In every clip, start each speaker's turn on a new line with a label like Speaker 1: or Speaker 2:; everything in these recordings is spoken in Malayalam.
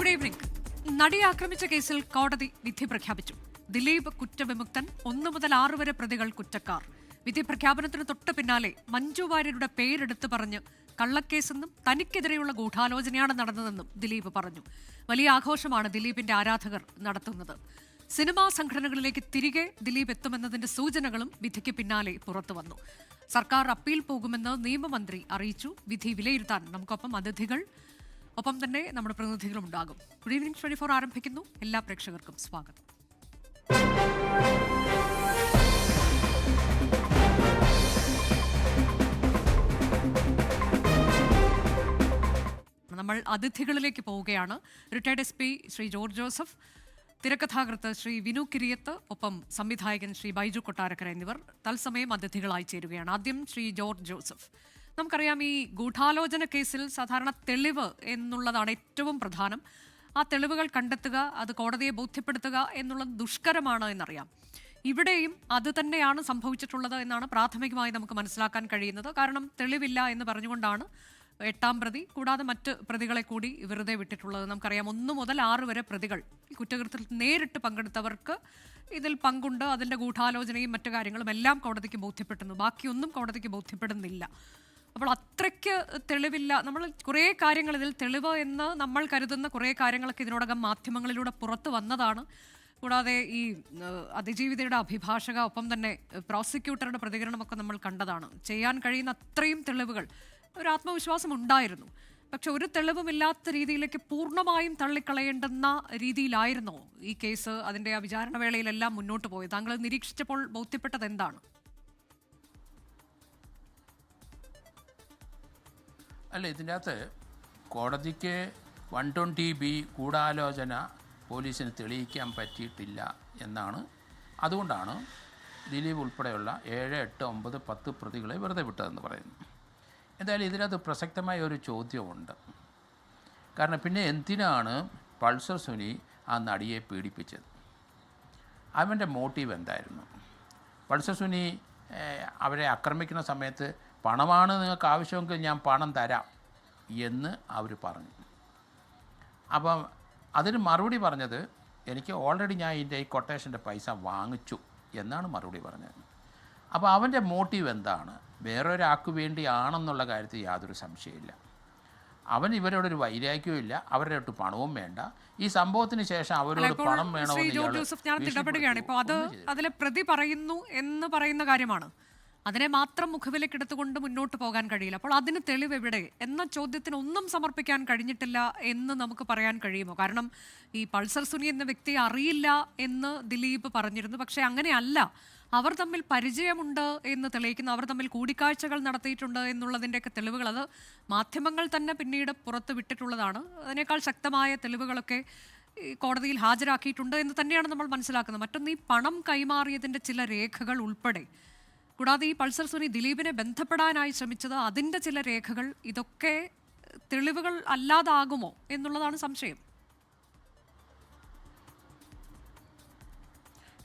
Speaker 1: Good evening. നടിയെ ആക്രമിച്ച കേസിൽ കോടതി വിധി പ്രഖ്യാപിച്ചു. ദിലീപ് കുറ്റവിമുക്തൻ. 1 മുതൽ 6 വരെ പ്രതികൾ കുറ്റക്കാർ. വിധി പ്രഖ്യാപനത്തിന് തൊട്ട് പിന്നാലെ മഞ്ജു വാര്യരുടെ പേരെടുത്ത് പറഞ്ഞ് കള്ളക്കേസെന്നും തനിക്കെതിരെയുള്ള ഗൂഢാലോചനയാണ് നടന്നതെന്നും ദിലീപ് പറഞ്ഞു. വലിയ ആഘോഷമാണ് ദിലീപിന്റെ ആരാധകർ നടത്തുന്നത്. സിനിമാ സംഘടനകളിലേക്ക് തിരികെ ദിലീപ് എത്തുമെന്നതിന്റെ സൂചനകളും വിധിക്ക് പിന്നാലെ പുറത്തുവന്നു. സർക്കാർ അപ്പീൽ പോകുമെന്ന് നിയമമന്ത്രി അറിയിച്ചു. വിധി വിലയിരുത്താൻ നമുക്കൊപ്പം അതിഥികൾ, ഒപ്പം തന്നെ നമ്മുടെ പ്രതിനിധികളും ഉണ്ടാകും. ഗുഡ് ഈവനിംഗ് 24 ആരംഭിക്കുന്നു. എല്ലാ പ്രേക്ഷകർക്കും സ്വാഗതം. നമ്മൾ അതിഥികളിലേക്ക് പോവുകയാണ്. Retired SP Shri George Joseph, തിരക്കഥാകൃത്ത് ശ്രീ വിനു കിരിയത്ത്, ഒപ്പം സംവിധായകൻ ശ്രീ ബൈജു കൊട്ടാരക്കര എന്നിവർ തത്സമയം അതിഥികളായി ചേരുകയാണ്. ആദ്യം ശ്രീ ജോർജ് ജോസഫ്. നമുക്കറിയാം, ഈ ഗൂഢാലോചന കേസിൽ സാധാരണ തെളിവ് എന്നുള്ളതാണ് ഏറ്റവും പ്രധാനം. ആ തെളിവുകൾ കണ്ടെത്തുക, അത് കോടതിയെ ബോധ്യപ്പെടുത്തുക എന്നുള്ളത് ദുഷ്കരമാണ് എന്നറിയാം. ഇവിടെയും അത് തന്നെയാണ് സംഭവിച്ചിട്ടുള്ളത് എന്നാണ് പ്രാഥമികമായി നമുക്ക് മനസ്സിലാക്കാൻ കഴിയുന്നത്. കാരണം തെളിവില്ല എന്ന് പറഞ്ഞുകൊണ്ടാണ് 8ാം പ്രതി കൂടാതെ മറ്റ് പ്രതികളെ കൂടി വെറുതെ വിട്ടിട്ടുള്ളത്. നമുക്കറിയാം, 1 മുതൽ 6 വരെ പ്രതികൾ ഈ കുറ്റകൃത്യത്തിൽ നേരിട്ട് പങ്കെടുത്തവർക്ക് ഇതിൽ പങ്കുണ്ട്. അതിൻ്റെ ഗൂഢാലോചനയും മറ്റു കാര്യങ്ങളും എല്ലാം കോടതിക്ക് ബോധ്യപ്പെടുന്നു. ബാക്കിയൊന്നും കോടതിക്ക് ബോധ്യപ്പെടുന്നില്ല. അപ്പോൾ അത്രയ്ക്ക് തെളിവില്ല. നമ്മൾ കുറേ കാര്യങ്ങൾ, ഇതിൽ തെളിവ് എന്ന് നമ്മൾ കരുതുന്ന കുറേ കാര്യങ്ങളൊക്കെ ഇതിനോടകം മാധ്യമങ്ങളിലൂടെ പുറത്തു വന്നതാണ്. കൂടാതെ ഈ അതിജീവിതയുടെ അഭിഭാഷക, ഒപ്പം തന്നെ പ്രോസിക്യൂട്ടറുടെ പ്രതികരണമൊക്കെ നമ്മൾ കണ്ടതാണ്. ചെയ്യാൻ കഴിയുന്ന അത്രയും തെളിവുകൾ, ഒരു ആത്മവിശ്വാസം ഉണ്ടായിരുന്നു. പക്ഷെ ഒരു തെളിവുമില്ലാത്ത രീതിയിലേക്ക് പൂർണ്ണമായും തള്ളിക്കളയേണ്ടുന്ന രീതിയിലായിരുന്നോ ഈ കേസ് അതിൻ്റെ ആ വിചാരണ വേളയിലെല്ലാം മുന്നോട്ട് പോയത്? താങ്കൾ നിരീക്ഷിച്ചപ്പോൾ ബോധ്യപ്പെട്ടത് എന്താണ്?
Speaker 2: അല്ല, ഇതിൻ്റെ അകത്ത് കോടതിക്ക് 120B ഗൂഢാലോചന പോലീസിന് തെളിയിക്കാൻ പറ്റിയിട്ടില്ല എന്നാണ്. അതുകൊണ്ടാണ് ദിലീപ് ഉൾപ്പെടെയുള്ള 7, 8, 9, 10 പ്രതികളെ വെറുതെ വിട്ടതെന്ന് പറയുന്നു. എന്തായാലും ഇതിനകത്ത് പ്രസക്തമായ ഒരു ചോദ്യമുണ്ട്. കാരണം പിന്നെ എന്തിനാണ് പൾസർ സുനി ആ നടിയെ പീഡിപ്പിച്ചത്? അവൻ്റെ മോട്ടീവ് എന്തായിരുന്നു? പൾസർ സുനി അവരെ ആക്രമിക്കുന്ന സമയത്ത് പണമാണ് നിങ്ങൾക്ക് ആവശ്യമെങ്കിൽ ഞാൻ പണം തരാം എന്ന് അവർ പറഞ്ഞു. അപ്പം അതിന് മറുപടി പറഞ്ഞത്, എനിക്ക് ഓൾറെഡി ഞാൻ ഇതിൻ്റെ ഈ കൊട്ടേഷൻ്റെ പൈസ വാങ്ങിച്ചു എന്നാണ് മറുപടി പറഞ്ഞത്. അപ്പോൾ അവൻ്റെ മോട്ടീവ് എന്താണ്? വേറൊരാൾക്ക് വേണ്ടിയാണെന്നുള്ള കാര്യത്തിൽ യാതൊരു സംശയമില്ല. അവൻ ഇവരോടൊരു വൈരാഗ്യവും ഇല്ല, അവരുടെ അടുത്ത് പണവും വേണ്ട. ഈ സംഭവത്തിന് ശേഷം അവരോട് പണം
Speaker 1: വേണമെന്ന് ഇപ്പോൾ അത് അതിലെ പ്രതി പറയുന്നു എന്ന് പറയുന്ന കാര്യമാണ്. അതിനെ മാത്രം മുഖവിലക്കെടുത്തുകൊണ്ട് മുന്നോട്ട് പോകാൻ കഴിയില്ല. അപ്പോൾ അതിന് തെളിവ് എവിടെ എന്ന ചോദ്യത്തിന് ഒന്നും സമർപ്പിക്കാൻ കഴിഞ്ഞിട്ടില്ല എന്ന് നമുക്ക് പറയാൻ കഴിയുമോ? കാരണം ഈ പൾസർ സുനി എന്ന വ്യക്തിയെ അറിയില്ല എന്ന് ദിലീപ് പറഞ്ഞിരുന്നു. പക്ഷേ അങ്ങനെയല്ല. അവർ തമ്മിൽ പരിചയമുണ്ട് എന്ന് തെളിയിക്കുന്നു, അവർ തമ്മിൽ കൂടിക്കാഴ്ചകൾ നടത്തിയിട്ടുണ്ട് എന്നുള്ളതിൻ്റെയൊക്കെ തെളിവുകൾ അത് മാധ്യമങ്ങൾ തന്നെ പിന്നീട് പുറത്ത് വിട്ടിട്ടുള്ളതാണ്. അതിനേക്കാൾ ശക്തമായ തെളിവുകളൊക്കെ കോടതിയിൽ ഹാജരാക്കിയിട്ടുണ്ട് എന്ന് തന്നെയാണ് നമ്മൾ മനസ്സിലാക്കുന്നത്. മറ്റൊന്ന്, ഈ പണം കൈമാറിയതിൻ്റെ ചില രേഖകൾ ഉൾപ്പെടെ, കൂടാതെ ഈ പൾസർ സുനി ദിലീപിനെ ബന്ധപ്പെടാനായി ശ്രമിച്ചത്, അതിൻ്റെ ചില രേഖകൾ, ഇതൊക്കെ തെളിവുകൾ അല്ലാതാകുമോ എന്നുള്ളതാണ് സംശയം.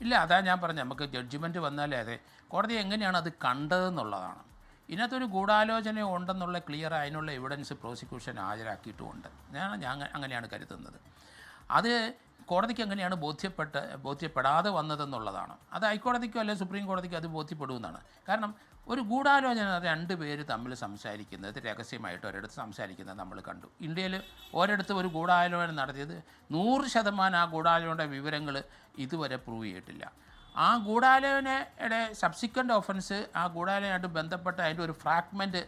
Speaker 2: ഇല്ല, അതാ ഞാൻ പറഞ്ഞത്, നമുക്ക് ജഡ്ജ്മെൻറ്റ് വന്നാലേ അതെ കോടതി എങ്ങനെയാണ് അത് കണ്ടതെന്നുള്ളതാണ്. ഇതിനകത്തൊരു ഗൂഢാലോചന ഉണ്ടെന്നുള്ള ക്ലിയർ അതിനുള്ള എവിഡൻസ് പ്രോസിക്യൂഷൻ ഹാജരാക്കിയിട്ടുമുണ്ട്. ഞാൻ അങ്ങനെയാണ് കരുതുന്നത്. അത് കോടതിക്ക് എങ്ങനെയാണ് ബോധ്യപ്പെടാതെ വന്നതെന്നുള്ളതാണ്. അത് ഹൈക്കോടതിക്കോ അല്ലെങ്കിൽ സുപ്രീം കോടതിക്കോ അത് ബോധ്യപ്പെടുമെന്നാണ്. കാരണം ഒരു ഗൂഢാലോചന 2 പേര് തമ്മിൽ സംസാരിക്കുന്നത്, രഹസ്യമായിട്ട് ഒരിടത്ത് സംസാരിക്കുന്നത് നമ്മൾ കണ്ടു. ഇന്ത്യയിൽ ഒരിടത്ത് ഒരു ഗൂഢാലോചന നടത്തിയത് 100% ആ ഗൂഢാലോചനയുടെ വിവരങ്ങൾ ഇതുവരെ പ്രൂവ് ചെയ്തിട്ടില്ല. ആ ഗൂഢാലോചനയുടെ സബ്സിക്വൻ്റ് ഓഫൻസ്, ആ ഗൂഢാലോചനയായിട്ട് ബന്ധപ്പെട്ട അതിൻ്റെ ഒരു ഫ്രാഗ്മെൻറ്റ്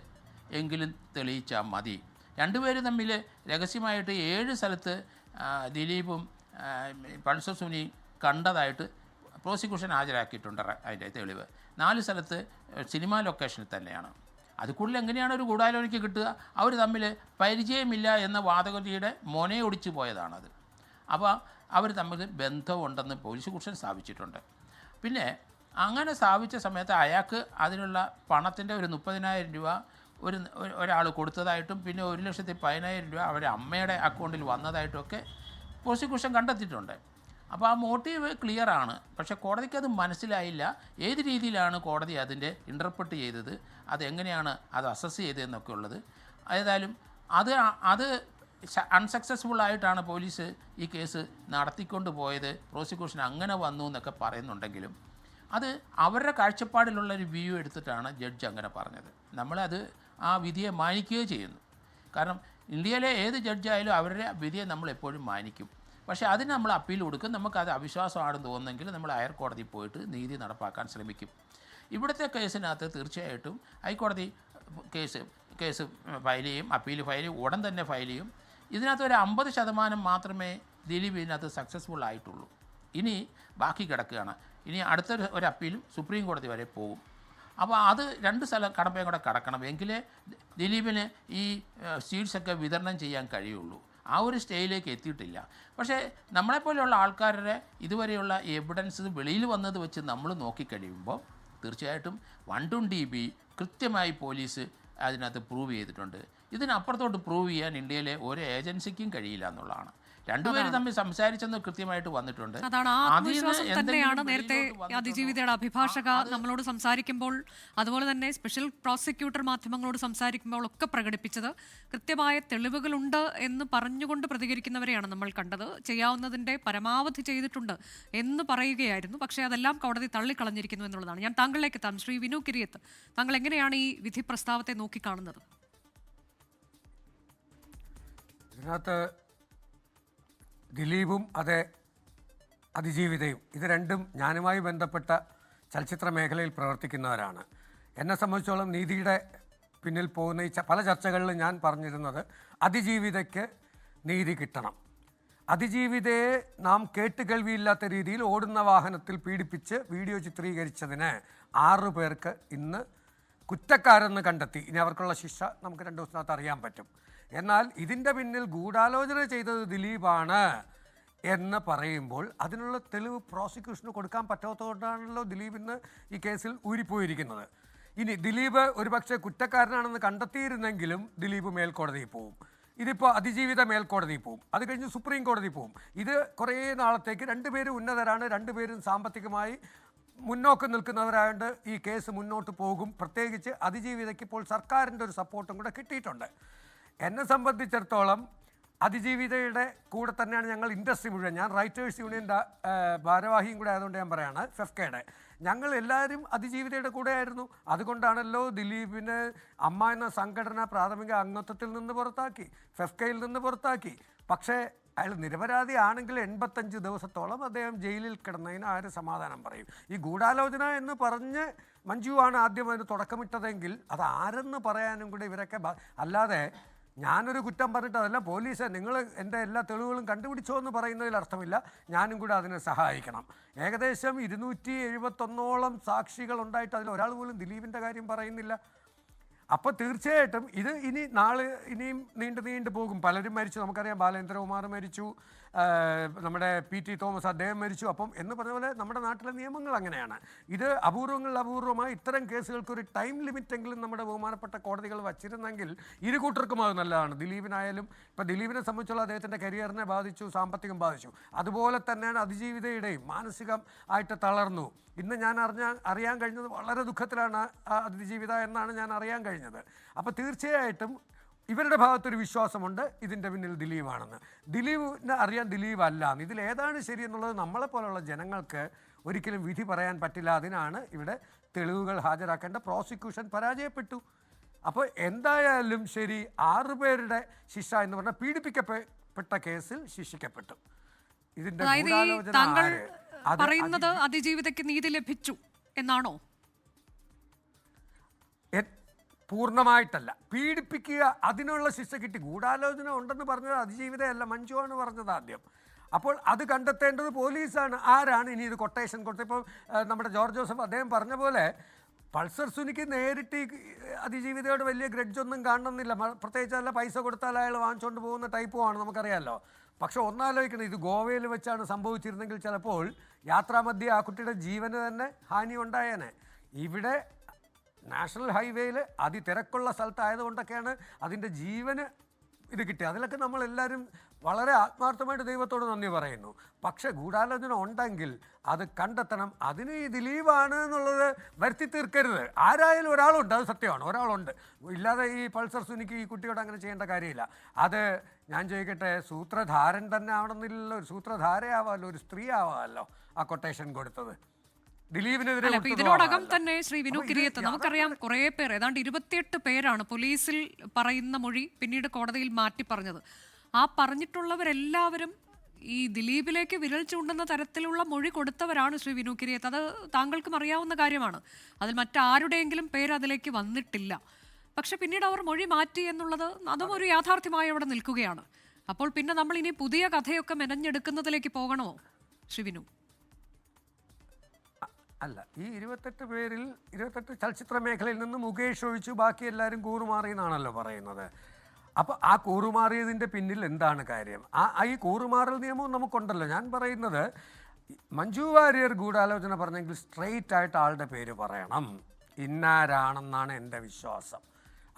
Speaker 2: എങ്കിലും തെളിയിച്ചാൽ മതി. 2 പേര് തമ്മിൽ രഹസ്യമായിട്ട് 7 സ്ഥലത്ത് ദിലീപും പൾസർ സുനി കണ്ടതായിട്ട് പ്രോസിക്യൂഷൻ ഹാജരാക്കിയിട്ടുണ്ട്. അതിൻ്റെ തെളിവ് 4 സ്ഥലത്ത് സിനിമാ ലൊക്കേഷനിൽ തന്നെയാണ്. അത് കൂടുതൽ എങ്ങനെയാണ് ഒരു ഗൂഢാലോചനയ്ക്ക് കിട്ടുക? അവർ തമ്മിൽ പരിചയമില്ല എന്ന വാദഗതിയുടെ മൊനയൊടിച്ചു പോയതാണത്. അപ്പോൾ അവർ തമ്മിൽ ബന്ധമുണ്ടെന്ന് പ്രോസിക്യൂഷൻ സ്ഥാപിച്ചിട്ടുണ്ട്. പിന്നെ അങ്ങനെ സ്ഥാപിച്ച സമയത്ത് അയാൾക്ക് അതിനുള്ള പണത്തിൻ്റെ ഒരു 30,000 രൂപ ഒരാൾ കൊടുത്തതായിട്ടും പിന്നെ 1,10,000 രൂപ അവരുടെ അമ്മയുടെ അക്കൗണ്ടിൽ വന്നതായിട്ടുമൊക്കെ പ്രോസിക്യൂഷൻ കണ്ടെത്തിയിട്ടുണ്ട്. അപ്പോൾ ആ മോട്ടീവ് ക്ലിയറാണ്. പക്ഷേ കോടതിക്ക് അത് മനസ്സിലായില്ല. ഏത് രീതിയിലാണ് കോടതി അതിൻ്റെ ഇൻ്റർപ്രറ്റ് ചെയ്തത്, അതെങ്ങനെയാണ് അത് അസസ് ചെയ്തതെന്നൊക്കെ ഉള്ളത്. ഏതായാലും അത് അൺസക്സസ്ഫുൾ ആയിട്ടാണ് പോലീസ് ഈ കേസ് നടത്തിക്കൊണ്ട് പോയത്, പ്രോസിക്യൂഷൻ അങ്ങനെ വന്നു എന്നൊക്കെ പറയുന്നുണ്ടെങ്കിലും അത് അവരുടെ കാഴ്ചപ്പാടിലുള്ളൊരു വ്യൂ എടുത്തിട്ടാണ് ജഡ്ജ് അങ്ങനെ പറഞ്ഞത്. നമ്മളത് ആ വിധിയെ മാനിക്കുകയോ ചെയ്യുന്നു. കാരണം ഇന്ത്യയിലെ ഏത് ജഡ്ജായാലും അവരുടെ വിധിയെ നമ്മൾ എപ്പോഴും മാനിക്കും. പക്ഷേ അതിന് നമ്മൾ അപ്പീൽ കൊടുക്കും. നമുക്കത് അവിശ്വാസമാണെന്ന് തോന്നുന്നെങ്കിൽ നമ്മൾ ഹയർ കോടതിയിൽ പോയിട്ട് നീതി നടപ്പാക്കാൻ ശ്രമിക്കും. ഇവിടുത്തെ കേസിനകത്ത് തീർച്ചയായിട്ടും ഹൈക്കോടതി കേസ് ഫയൽ ചെയ്യും, അപ്പീൽ ഫയൽ ചെയ്യും, ഉടൻ തന്നെ ഫയൽ ചെയ്യും. ഇതിനകത്ത് ഒരു 50% മാത്രമേ ദിലീപ് ഇതിനകത്ത് സക്സസ്ഫുൾ ആയിട്ടുള്ളൂ. ഇനി ബാക്കി കിടക്കുകയാണ്. ഇനി ഒരു അപ്പീലും സുപ്രീം കോടതി വരെ പോകും. അപ്പോൾ അത് 2 സ്ഥലം കടമ്പയും കൂടെ കടക്കണം, എങ്കിലേ ദിലീപിന് ഈ സീറ്റ്സൊക്കെ വിതരണം ചെയ്യാൻ കഴിയുള്ളൂ. ആ ഒരു സ്റ്റേജിലേക്ക് എത്തിയിട്ടില്ല. പക്ഷേ നമ്മളെപ്പോലെയുള്ള ആൾക്കാരുടെ ഇതുവരെയുള്ള എവിഡൻസ് വെളിയിൽ വന്നത് വെച്ച് നമ്മൾ നോക്കിക്കഴിയുമ്പോൾ തീർച്ചയായിട്ടും 120B കൃത്യമായി പോലീസ് അതിനകത്ത് പ്രൂവ് ചെയ്തിട്ടുണ്ട്. ഇതിനപ്പുറത്തോട്ട് പ്രൂവ് ചെയ്യാൻ ഇന്ത്യയിലെ ഒരു ഏജൻസിക്കും കഴിയില്ല എന്നുള്ളതാണ്. രണ്ടുപേരും തമ്മിൽ സംസാരിച്ചെന്ന് കൃത്യമായിട്ട് വന്നിട്ടുണ്ട്.
Speaker 1: അതാണ് ആ ആത്മവിശ്വാസം തന്നെയാണ് നേരത്തെ അതിജീവിതയുടെ അഭിഭാഷക നമ്മളോട് സംസാരിക്കുമ്പോൾ, അതുപോലെ തന്നെ സ്പെഷ്യൽ പ്രോസിക്യൂട്ടർ മാധ്യമങ്ങളോട് സംസാരിക്കുമ്പോൾ ഒക്കെ പ്രകടിപ്പിച്ചത്. കൃത്യമായ തെളിവുകളുണ്ട് എന്ന് പറഞ്ഞുകൊണ്ട് പ്രതികരിക്കുന്നവരെയാണ് നമ്മൾ കണ്ടത്. ചെയ്യാവുന്നതിൻ്റെ പരമാവധി ചെയ്തിട്ടുണ്ട് എന്ന് പറയുകയായിരുന്നു. പക്ഷേ അതെല്ലാം കോടതി തള്ളിക്കളഞ്ഞിരിക്കുന്നു എന്നുള്ളതാണ്. ഞാൻ താങ്കളിലേക്ക് എത്താം. ശ്രീ വിനു കിരിയത്ത്, താങ്കൾ എങ്ങനെയാണ് ഈ വിധി പ്രസ്താവത്തെ നോക്കിക്കാണുന്നത്?
Speaker 3: ഇതിനകത്ത് ദിലീപും അതിജീവിതയും ഇത് രണ്ടും ഞാനുമായി ബന്ധപ്പെട്ട ചലച്ചിത്ര മേഖലയിൽ പ്രവർത്തിക്കുന്നവരാണ്. എന്നെ സംബന്ധിച്ചോളം നീതിയുടെ പിന്നിൽ പോകുന്ന ഈ പല ചർച്ചകളിലും ഞാൻ പറഞ്ഞിരുന്നത് അതിജീവിതയ്ക്ക് നീതി കിട്ടണം. അതിജീവിതയെ നാം കേട്ടുകേൾവിയില്ലാത്ത രീതിയിൽ ഓടുന്ന വാഹനത്തിൽ പീഡിപ്പിച്ച് വീഡിയോ ചിത്രീകരിച്ചതിന് 6 പേർക്ക് ഇന്ന് കുറ്റക്കാരെന്ന് കണ്ടെത്തി. ഇനി അവർക്കുള്ള ശിക്ഷ നമുക്ക് 2 ദിവസത്തിനകത്ത് അറിയാൻ പറ്റും. എന്നാൽ ഇതിൻ്റെ പിന്നിൽ ഗൂഢാലോചന ചെയ്തത് ദിലീപാണ് എന്ന് പറയുമ്പോൾ അതിനുള്ള തെളിവ് പ്രോസിക്യൂഷന് കൊടുക്കാൻ പറ്റാത്തതുകൊണ്ടാണല്ലോ ദിലീപ് ഇന്ന് ഈ കേസിൽ ഊരിപ്പോയിരിക്കുന്നത്. ഇനി ദിലീപ് ഒരുപക്ഷെ കുറ്റക്കാരനാണെന്ന് കണ്ടെത്തിയിരുന്നെങ്കിലും ദിലീപ് മേൽക്കോടതിയിൽ പോവും. ഇതിപ്പോൾ അതിജീവിത മേൽക്കോടതിയിൽ പോവും, അത് കഴിഞ്ഞ് സുപ്രീം കോടതിയിൽ പോവും. ഇത് കുറേ നാളത്തേക്ക് 2 പേരും ഉന്നതരാണ്, 2 പേരും സാമ്പത്തികമായി മുന്നോക്കം നിൽക്കുന്നവരായതുകൊണ്ട് ഈ കേസ് മുന്നോട്ട് പോകും. പ്രത്യേകിച്ച് അതിജീവിതയ്ക്ക് ഇപ്പോൾ സർക്കാരിൻ്റെ ഒരു സപ്പോർട്ടും കൂടെ കിട്ടിയിട്ടുണ്ട്. എന്നെ സംബന്ധിച്ചിടത്തോളം അതിജീവിതയുടെ കൂടെ തന്നെയാണ് ഞങ്ങൾ ഇൻഡസ്ട്രി മുഴുവൻ. ഞാൻ റൈറ്റേഴ്സ് യൂണിയൻ്റെ ഭാരവാഹിയും കൂടെ ആയതുകൊണ്ട് ഞാൻ പറയുകയാണ്, ഫെഫ്കയുടെ ഞങ്ങൾ എല്ലാവരും അതിജീവിതയുടെ കൂടെ ആയിരുന്നു. അതുകൊണ്ടാണല്ലോ ദിലീപിന് അമ്മ എന്ന സംഘടന പ്രാഥമിക അംഗത്വത്തിൽ നിന്ന് പുറത്താക്കി, ഫെഫ്കയിൽ നിന്ന് പുറത്താക്കി. പക്ഷേ അയാൾ നിരപരാധി ആണെങ്കിൽ 85 ദിവസത്തോളം അദ്ദേഹം ജയിലിൽ കിടന്നതിന് ആര് സമാധാനം പറയും? ഈ ഗൂഢാലോചന എന്ന് പറഞ്ഞ് മഞ്ജുവാണ് ആദ്യം അതിന് തുടക്കമിട്ടതെങ്കിൽ അത് ആരെന്ന് പറയാനും കൂടെ ഇവരൊക്കെ അല്ലാതെ ഞാനൊരു കുറ്റം പറഞ്ഞിട്ട് അതല്ല പോലീസ് നിങ്ങൾ എൻ്റെ എല്ലാ തെളിവുകളും കണ്ടുപിടിച്ചോ എന്ന് പറയുന്നതിൽ അർത്ഥമില്ല. ഞാനും കൂടെ അതിനെ സഹായിക്കണം. ഏകദേശം 271ഓളം സാക്ഷികൾ ഉണ്ടായിട്ട് അതിൽ ഒരാൾ പോലും ദിലീപിൻ്റെ കാര്യം പറയുന്നില്ല. അപ്പോൾ തീർച്ചയായിട്ടും ഇത് ഇനിയും നീണ്ടു പോകും. പലരും മരിച്ചു, നമുക്കറിയാം. ബാലേന്ദ്രകുമാർ മരിച്ചു, നമ്മുടെ PT തോമസ് അദ്ദേഹം മരിച്ചു. അപ്പം എന്ന് പറഞ്ഞ പോലെ നമ്മുടെ നാട്ടിലെ നിയമങ്ങൾ അങ്ങനെയാണ്. ഇത് അപൂർവമായി ഇത്തരം കേസുകൾക്കൊരു ടൈം ലിമിറ്റെങ്കിലും നമ്മുടെ ബഹുമാനപ്പെട്ട കോടതികൾ വച്ചിരുന്നെങ്കിൽ ഇരു കൂട്ടർക്കും അത് നല്ലതാണ്. ദിലീപിനായാലും ഇപ്പം ദിലീപിനെ സംബന്ധിച്ചുള്ള അദ്ദേഹത്തിൻ്റെ കരിയറിനെ ബാധിച്ചു, സാമ്പത്തികം ബാധിച്ചു. അതുപോലെ തന്നെയാണ് അതിജീവിതയുടെയും മാനസികമായിട്ട് തളർന്നു. ഇന്ന് ഞാൻ അറിയാൻ കഴിഞ്ഞത് വളരെ ദുഃഖത്തിലാണ് അതിജീവിത എന്നാണ് ഞാൻ അറിയാൻ കഴിഞ്ഞത്. അപ്പോൾ തീർച്ചയായിട്ടും ഇവരുടെ ഭാഗത്തൊരു വിശ്വാസമുണ്ട് ഇതിൻ്റെ പിന്നിൽ ദിലീപാണെന്ന്. ദിലീപിനെ അറിയാൻ ദിലീപ് അല്ല. ഇതിലേതാണ് ശരിയെന്നുള്ളത് നമ്മളെപ്പോലുള്ള ജനങ്ങൾക്ക് ഒരിക്കലും വിധി പറയാൻ പറ്റില്ല. അതിനാണ് ഇവിടെ തെളിവുകൾ ഹാജരാക്കേണ്ട. പ്രോസിക്യൂഷൻ പരാജയപ്പെട്ടു. അപ്പോൾ എന്തായാലും ശരി, 6 പേരുടെ ശിക്ഷ എന്ന് പറഞ്ഞാൽ പീഡിപ്പിക്കപ്പെട്ട കേസിൽ ശിക്ഷിക്കപ്പെട്ടു. ഇതിൻ്റെ
Speaker 1: പറയുന്നത് അതിജീവിതയ്ക്ക് നീതി ലഭിച്ചു എന്നാണോ?
Speaker 3: പൂർണ്ണമായിട്ടല്ല. പീഡിപ്പിക്കുക, അതിനുള്ള ശിക്ഷ കിട്ടി. ഗൂഢാലോചന ഉണ്ടെന്ന് പറഞ്ഞത് അതിജീവിതയല്ല, മഞ്ജുവാണ് പറഞ്ഞത് ആദ്യം. അപ്പോൾ അത് കണ്ടെത്തേണ്ടത് പോലീസാണ്. ആരാണ് ഇനി ഇത് കൊട്ടേഷൻ കൊടുത്തത്? ഇപ്പോൾ നമ്മുടെ ജോർജ് ജോസഫ് അദ്ദേഹം പറഞ്ഞ പോലെ പൾസർ സുനിക്ക് നേരിട്ട് അതിജീവിതയോട് വലിയ ഗ്രഡ്ജൊന്നും കാണണമെന്നില്ല. പ്രത്യേകിച്ച് നല്ല പൈസ കൊടുത്താൽ അയാൾ വാങ്ങിച്ചുകൊണ്ട് പോകുന്ന ടൈപ്പുമാണ്, നമുക്കറിയാമല്ലോ. പക്ഷെ ഒന്നാലോചിക്കണം, ഇത് ഗോവയിൽ വെച്ചാണ് സംഭവിച്ചിരുന്നെങ്കിൽ ചിലപ്പോൾ യാത്രാമധ്യേ ആ കുട്ടിയുടെ ജീവന് തന്നെ ഹാനി ഉണ്ടായേനെ. ഇവിടെ നാഷണൽ ഹൈവേയിൽ അതിതിരക്കുള്ള സ്ഥലത്തായതുകൊണ്ടൊക്കെയാണ് അതിൻ്റെ ജീവന് ഇത് കിട്ടി. അതിലൊക്കെ നമ്മളെല്ലാവരും വളരെ ആത്മാർത്ഥമായിട്ട് ദൈവത്തോട് നന്ദി പറയുന്നു. പക്ഷെ ഗൂഢാലോചന ഉണ്ടെങ്കിൽ അത് കണ്ടെത്തണം. അതിന് ഈ ദിലീപാണ് എന്നുള്ളത് വരുത്തി തീർക്കരുത്. ആരായാലും ഒരാളുണ്ട്, അത് സത്യമാണ്, ഒരാളുണ്ട്. ഇല്ലാതെ ഈ പൾസർ സുനിക്ക് ഈ കുട്ടിയോട് അങ്ങനെ ചെയ്യേണ്ട കാര്യമില്ല. അത് ഞാൻ ചോദിക്കട്ടെ, സൂത്രധാരൻ തന്നെ ആവണമെന്നില്ലല്ലോ, ഒരു സൂത്രധാരയാവാമല്ലോ, ഒരു സ്ത്രീ ആവാമല്ലോ ആ കൊട്ടേഷൻ കൊടുത്തത്. ദിലീപിനെതിരെ
Speaker 1: അല്ല, ഇപ്പൊ ഇതിനോടകം തന്നെ ശ്രീ വിനു കിരിയത്ത് നമുക്കറിയാം കുറേ പേർ, ഏതാണ്ട് 28 പേരാണ് പോലീസിൽ പറയുന്ന മൊഴി പിന്നീട് കോടതിയിൽ മാറ്റി പറഞ്ഞത്. ആ പറഞ്ഞിട്ടുള്ളവരെല്ലാവരും ഈ ദിലീപിലേക്ക് വിരൽ ചൂണ്ടുന്ന തരത്തിലുള്ള മൊഴി കൊടുത്തവരാണ് ശ്രീ വിനു കിരിയത്ത്. അത് താങ്കൾക്കും അറിയാവുന്ന കാര്യമാണ്. അതിൽ മറ്റാരുടെയെങ്കിലും പേര് അതിലേക്ക് വന്നിട്ടില്ല. പക്ഷെ പിന്നീട് അവർ മൊഴി മാറ്റി എന്നുള്ളത് അതും ഒരു യാഥാർത്ഥ്യമായി അവിടെ നിൽക്കുകയാണ്. അപ്പോൾ പിന്നെ നമ്മൾ ഇനി പുതിയ കഥയൊക്കെ മെനഞ്ഞെടുക്കുന്നതിലേക്ക് പോകണമോ ശ്രീ വിനു?
Speaker 3: അല്ല, ഈ 28 പേരിൽ 28 ചലച്ചിത്ര മേഖലയിൽ നിന്ന് മുകേഷ് ഒഴിച്ചു ബാക്കി എല്ലാവരും കൂറുമാറി എന്നാണല്ലോ പറയുന്നത്. അപ്പോൾ ആ കൂറുമാറിയതിൻ്റെ പിന്നിൽ എന്താണ് കാര്യം? ഈ കൂറുമാറൽ നിയമവും നമുക്കുണ്ടല്ലോ. ഞാൻ പറയുന്നത്, മഞ്ജു വാര്യർ ഗൂഢാലോചന പറഞ്ഞെങ്കിൽ സ്ട്രെയിറ്റ് ആയിട്ട് ആളുടെ പേര് പറയണം, ഇന്നാരാണെന്നാണ് എൻ്റെ വിശ്വാസം.